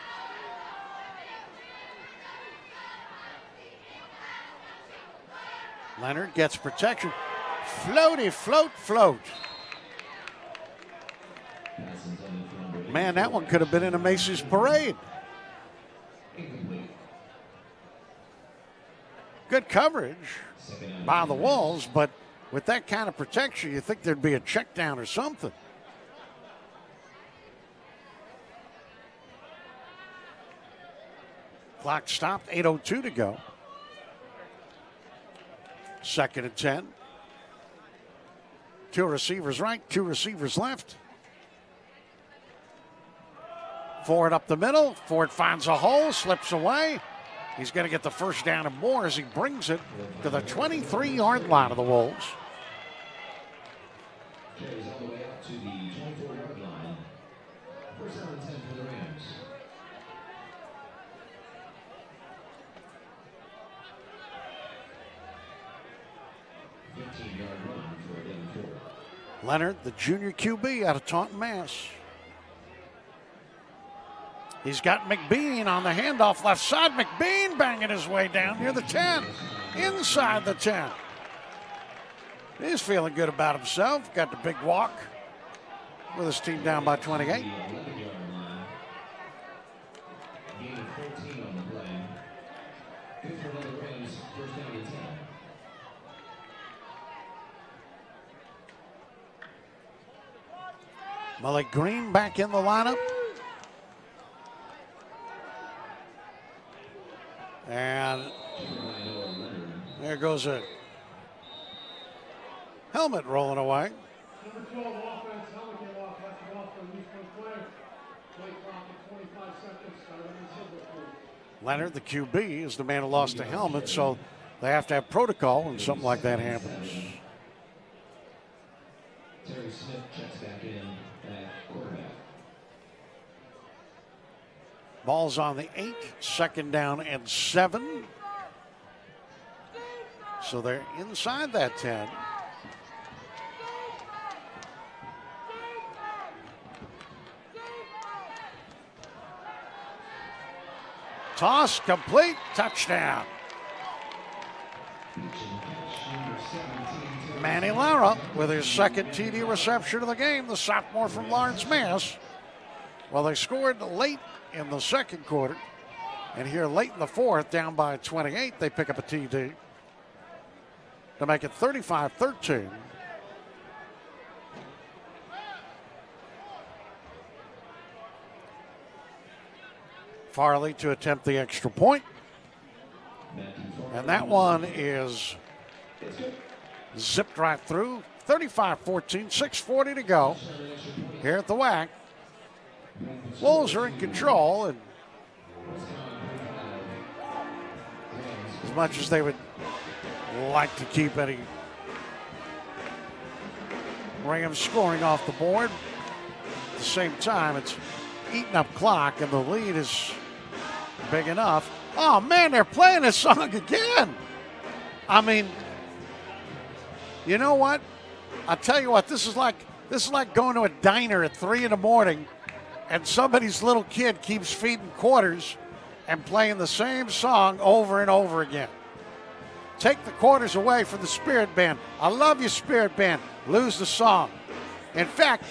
Leonard gets protection. Floaty, float, float. Man, that one could have been in a Macy's parade. Good coverage by the Wolves, but with that kind of protection, you think there'd be a check down or something. Clock stopped, 8:02 to go. 2nd and 10. 2 receivers right, 2 receivers left. Ford up the middle. Ford finds a hole, slips away. He's going to get the first down and more as he brings it to the 23-yard line of the Wolves.
Carries all the way up to the 24-yard line. First down and 10 for the Rams.
Leonard, the junior QB out of Taunton, Mass. He's got McBean on the handoff left side. McBean banging his way down near the 10, inside the 10. He's feeling good about himself. Got the big walk with his team down by 28. Malik Green back in the lineup. And there goes a helmet rolling away.
Number 12 offense, helmet came off. That's the ball for the East Coast player.
Leonard, the QB, is the man who lost the helmet, so they have to have protocol when something like that happens.
Terry Smith checks back in at quarterback.
Ball's on the 8, 2nd down and 7. So they're inside that 10. Toss complete, touchdown. Manny Lara with his 2nd TD reception of the game, the sophomore from Lawrence, Mass. Well, they scored late in the 2nd quarter, and here late in the 4th, down by 28, they pick up a TD to make it 35-13. Farley to attempt the extra point. And that one is zipped right through. 35-14, 6:40 to go here at the WAC. Wolves are in control, and as much as they would like to keep any Rams scoring off the board, at the same time, it's eating up clock, and the lead is big enough. Oh, man, they're playing this song again. I mean, you know what? I'll tell you what, this is like going to a diner at 3 in the morning and somebody's little kid keeps feeding quarters and playing the same song over and over again. Take the quarters away from the Spirit Band. I love you, Spirit Band. Lose the song. In fact,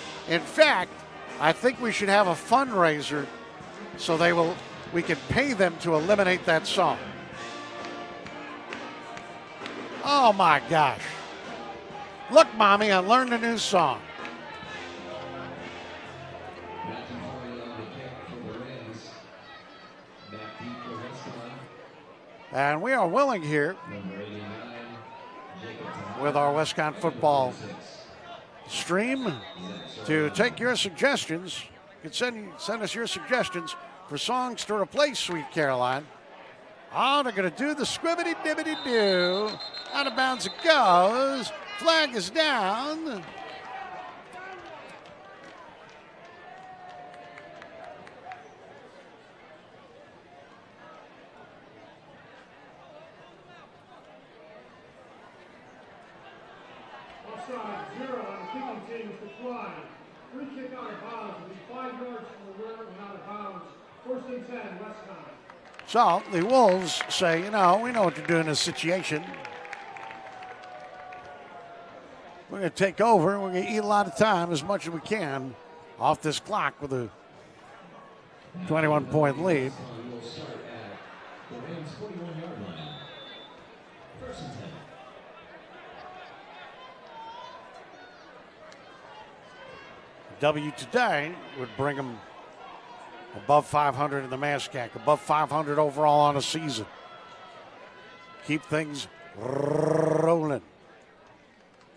I think we should have a fundraiser so we can pay them to eliminate that song. Oh my gosh. Look, Mommy, I learned a new song. And we are willing here with our WestConn football stream to take your suggestions. You can send us your suggestions for songs to replace Sweet Caroline. Oh, they're going to do the squibbity-dibbity-doo. Out of bounds it goes. Flag is down.
Offside, 0 on the kicking team is declined. Free kick out of bounds will be 5 yards from the rear and out of bounds. 1st and 10, WestConn.
So the Wolves say, we know what to do in this situation. We're going to take over. We're going to eat a lot of time, as much as we can, off this clock with a 21-point lead.
Will start at the Rams' 41-yard line. 1st and 10.
W today would bring them above 500 in the MASCAC, above 500 overall on a season. Keep things rolling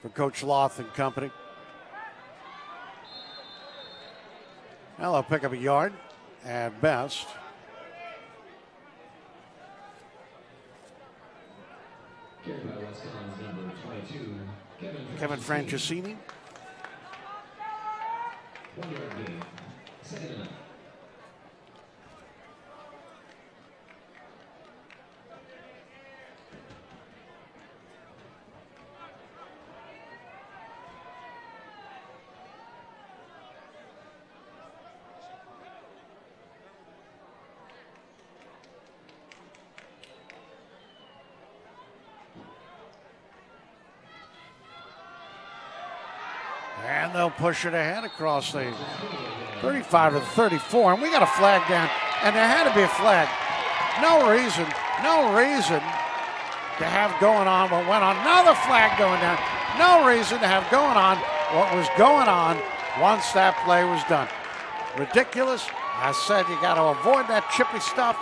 for Coach Loth and company. Well, they'll pick up a yard at best.
Carried by WestConn's number 22,
Kevin Francisini.
1-yard gain. 2nd and 9.
And they'll push it ahead across the 35 to the 34. And we got a flag down. And there had to be a flag. No reason to have going on what went on. Another flag going down. No reason to have going on what was going on once that play was done. Ridiculous. I said you got to avoid that chippy stuff.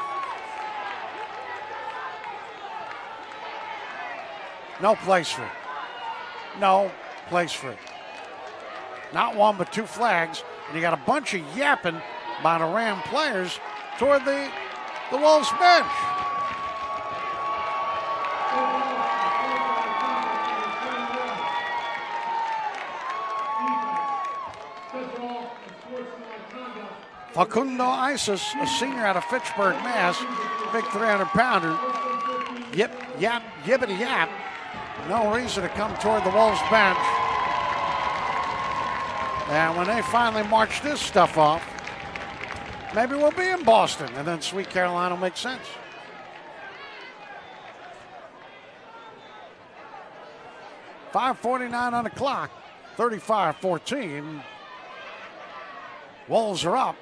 No place for it. No place for it. Not one, but 2 flags. And you got a bunch of yapping by the Ram players toward the the Wolves bench. Facundo Isis, a senior out of Fitchburg, Mass. Big 300-pounder. Yippity yap. No reason to come toward the Wolves bench. And when they finally march this stuff off, maybe we'll be in Boston, and then Sweet Carolina will make sense. .5:49 on the clock, 35-14. Wolves are up.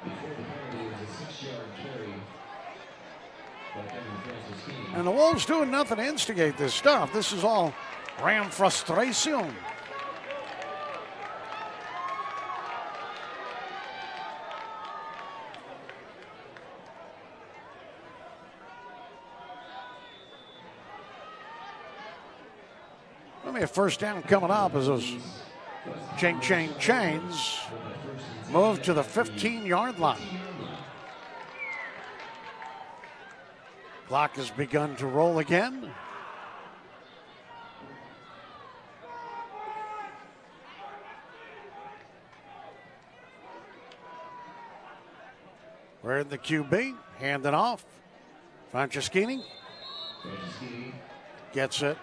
And the Wolves doing nothing to instigate this stuff. This is all Ram frustration. Maybe a first down coming up as those chains move to the 15-yard line. Clock has begun to roll again. We're in the QB, hand it off. Franceschini gets it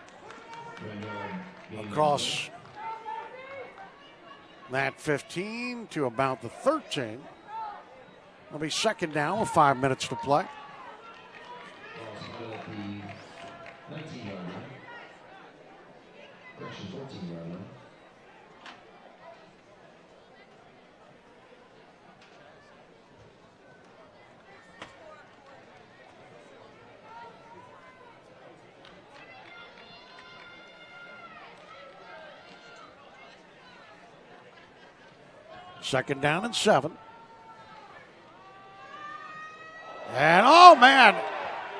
across that 15 to about the 13. It'll be second down with 5 minutes to play. Second down and 7. And oh man,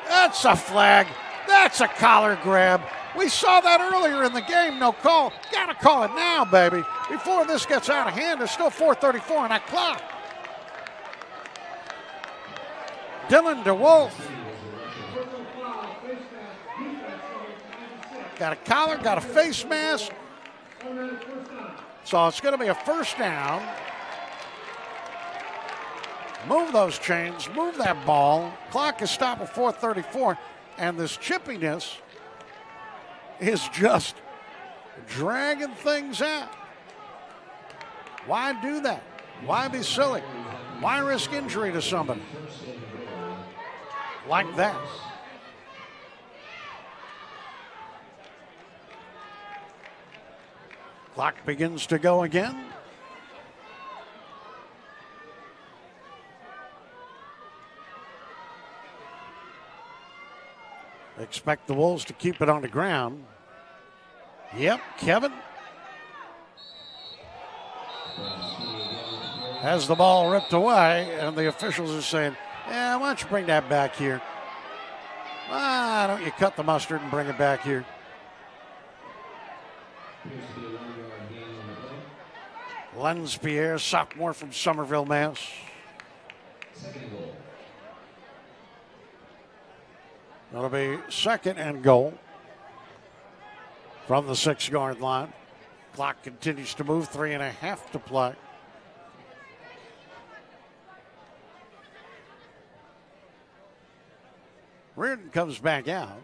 that's a flag. That's a collar grab. We saw that earlier in the game. No call. Got to call it now, baby. Before this gets out of hand, there's still 4:34 on that clock. Dylan DeWolf. Got a collar, got a face mask. So it's going to be a first down. Move those chains, move that ball. Clock is stopped at 4:34, and this chippiness is just dragging things out. Why do that? Why be silly? Why risk injury to somebody like that? Clock begins to go again. Expect the Wolves to keep it on the ground. Yep, Kevin has the ball ripped away, and the officials are saying, yeah, why don't you bring that back here? Why don't you cut the mustard and bring it back here? Lenz Pierre, sophomore from Somerville, Mass. That'll be second and goal from the 6-yard line. Clock continues to move, 3.5 to play. Reardon comes back out.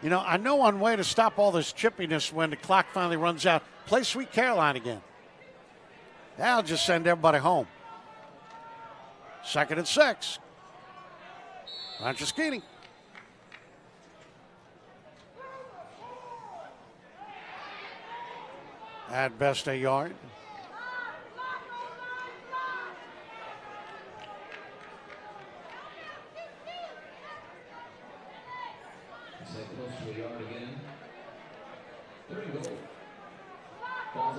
You know, I know one way to stop all this chippiness when the clock finally runs out. Play Sweet Caroline again. That'll just send everybody home. Second and 6. Franceschini. At best a yard.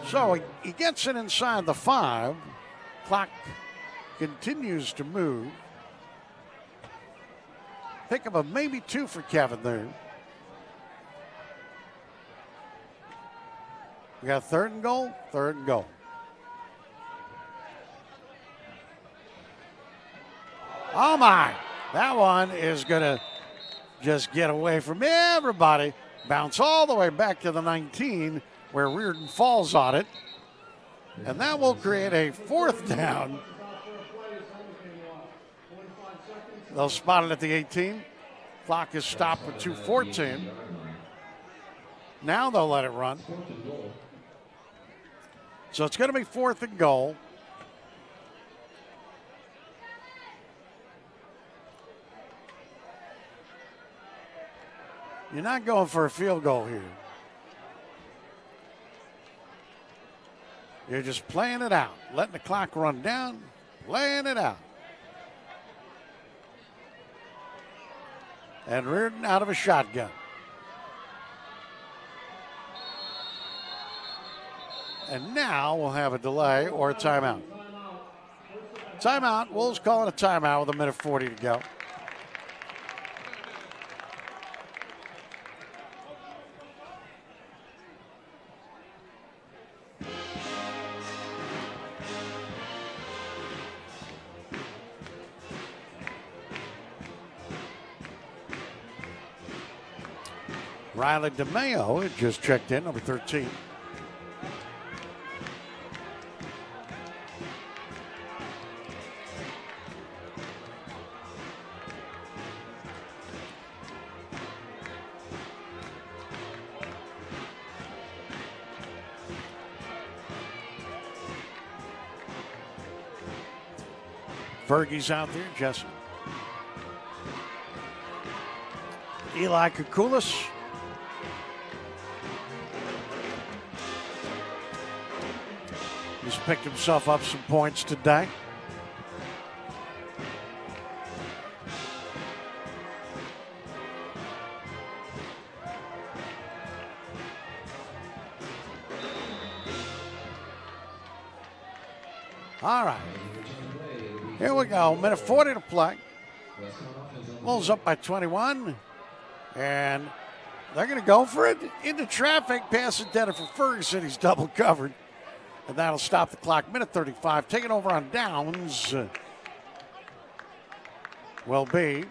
So he gets it inside the 5. Clock continues to move. Pick up a maybe 2 for Kevin there. We got third and goal. Oh my, that one is gonna just get away from everybody. Bounce all the way back to the 19 where Reardon falls on it. And that will create a 4th down. They'll spot it at the 18. Clock is stopped with 2:14. Now they'll let it run. So it's going to be 4th and goal. You're not going for a field goal here. You're just playing it out, letting the clock run down, playing it out. And Reardon out of a shotgun. And now we'll have a delay or a timeout. Timeout. Wolves calling a timeout with 1:40 to go. Riley DeMayo had just checked in, number 13. Fergie's out there, Jesse. Eli Kukulis. He's picked himself up some points today. All right. Here we go. 1:40 to play. Wolves up by 21. And they're going to go for it. Into traffic. Pass intended for Ferguson. He's double covered. And that'll stop the clock. 1:35. Taking over on downs will be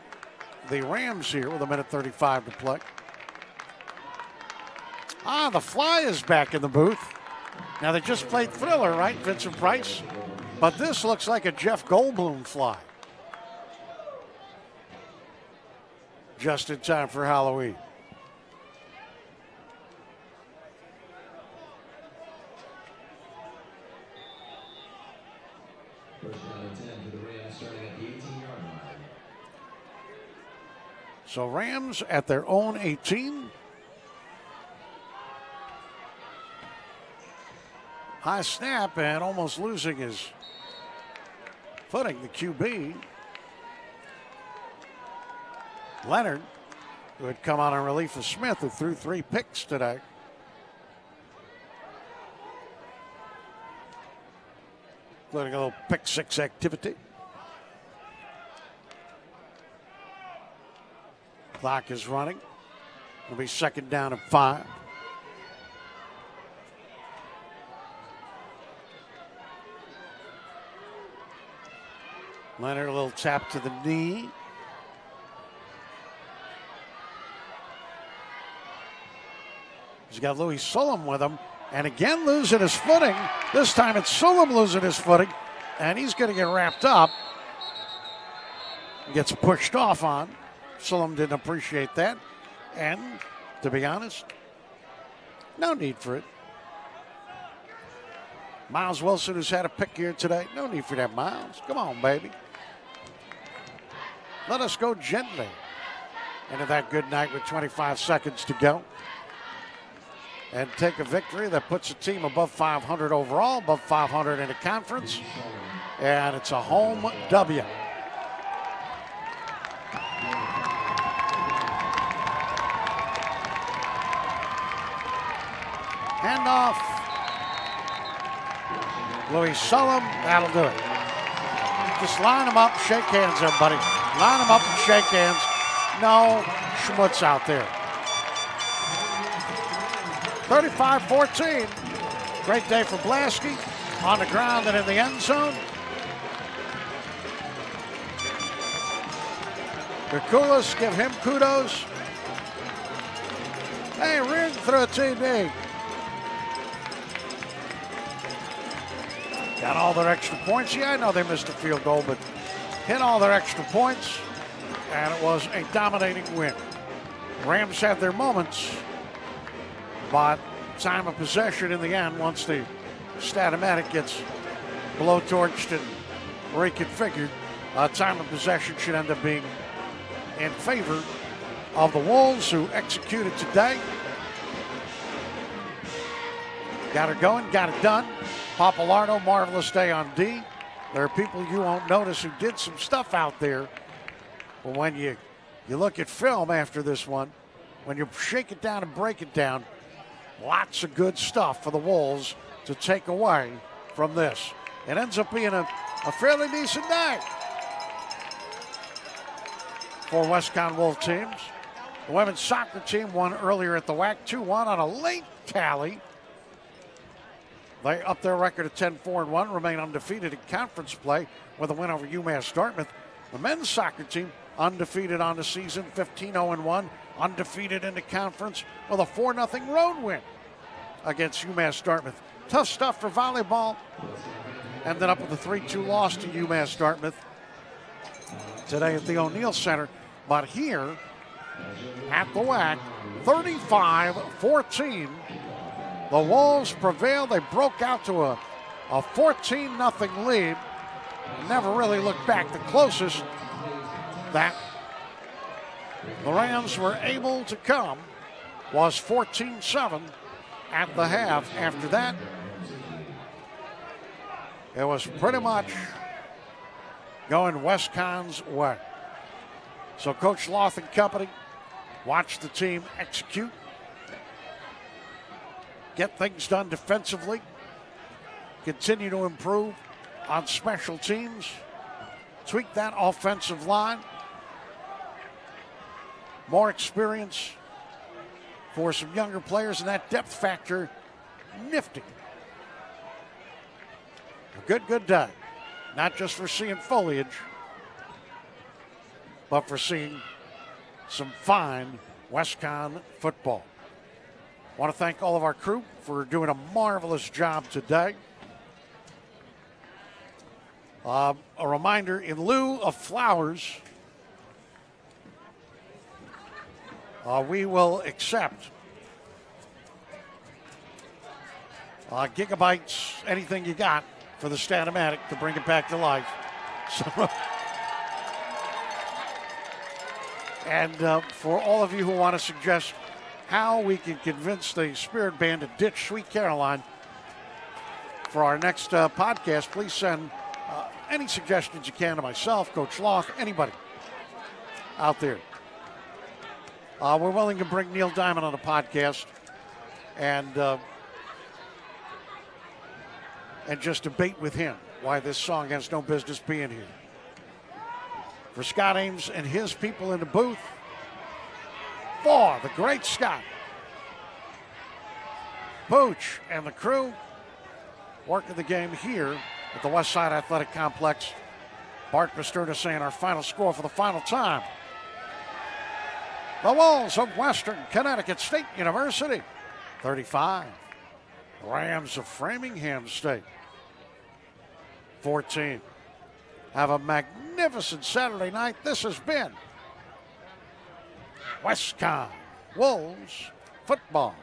the Rams here with 1:35 to play. The Fly is back in the booth. Now they just played Thriller, right? Vincent Price. But this looks like a Jeff Goldblum fly. Just in time for Halloween. So Rams at their own 18. High snap and almost losing his footing, the QB. Leonard, who had come on in relief of Smith, who threw 3 picks today. Including a little pick 6 activity. Clock is running. It'll be 2nd down and 5. Leonard, a little tap to the knee. He's got Louis Sullum with him. And again losing his footing. This time it's Sullum losing his footing. And he's going to get wrapped up. Gets pushed off on. Sullum didn't appreciate that. And, to be honest, no need for it. Miles Wilson, who's had a pick here today. No need for that, Miles. Come on, baby. Let us go gently into that good night with 25 seconds to go. And take a victory that puts the team above 500 overall, above 500 in the conference. And it's a home W. Handoff. Louis Sullum, that'll do it. Just line them up, shake hands, everybody. Line them up and shake hands. No schmutz out there. 35-14. Great day for Blasky on the ground and in the end zone. Kukulis, give him kudos. Hey, ring through a TD. Got all their extra points. Yeah, I know they missed a field goal, but hit all their extra points, and it was a dominating win. Rams had their moments, but time of possession in the end, once the Statomatic gets blowtorched and reconfigured, time of possession should end up being in favor of the Wolves, who executed today. Got her going, got it done. Papalardo, marvelous day on D. There are people you won't notice who did some stuff out there. But when you look at film after this one, when you shake it down and break it down, lots of good stuff for the Wolves to take away from this. It ends up being a fairly decent day for WestConn Wolf teams. The women's soccer team won earlier at the WAC 2-1 on a late tally. They up their record at 10-4-1, remain undefeated in conference play with a win over UMass Dartmouth. The men's soccer team undefeated on the season, 15-0-1, undefeated in the conference with a 4-0 road win against UMass Dartmouth. Tough stuff for volleyball. Ended up with a 3-2 loss to UMass Dartmouth today at the O'Neill Center. But here at the WAC, 35-14. The Wolves prevailed. They broke out to a 14-0 lead. Never really looked back. The closest that the Rams were able to come was 14-7 at the half. After that, it was pretty much going WestConn's way. So Coach Loth and company watched the team execute, get things done defensively, continue to improve on special teams, tweak that offensive line, more experience for some younger players, and that depth factor, nifty. A good day, not just for seeing foliage, but for seeing some fine WestConn football. I want to thank all of our crew for doing a marvelous job today. A reminder, in lieu of flowers, we will accept gigabytes, anything you got, for the Statomatic to bring it back to life. So, and for all of you who want to suggest how we can convince the Spirit Band to ditch Sweet Caroline for our next podcast, please send any suggestions you can to myself, Coach Loth, anybody out there. We're willing to bring Neil Diamond on the podcast and just debate with him why this song has no business being here. For Scott Ames and his people in the booth, for the great Scott, Pooch, and the crew working the game here at the Westside Athletic Complex. Bart Busterna saying our final score for the final time. The Wolves of Western Connecticut State University, 35. Rams of Framingham State, 14. Have a magnificent Saturday night. This has been WestConn Wolves football.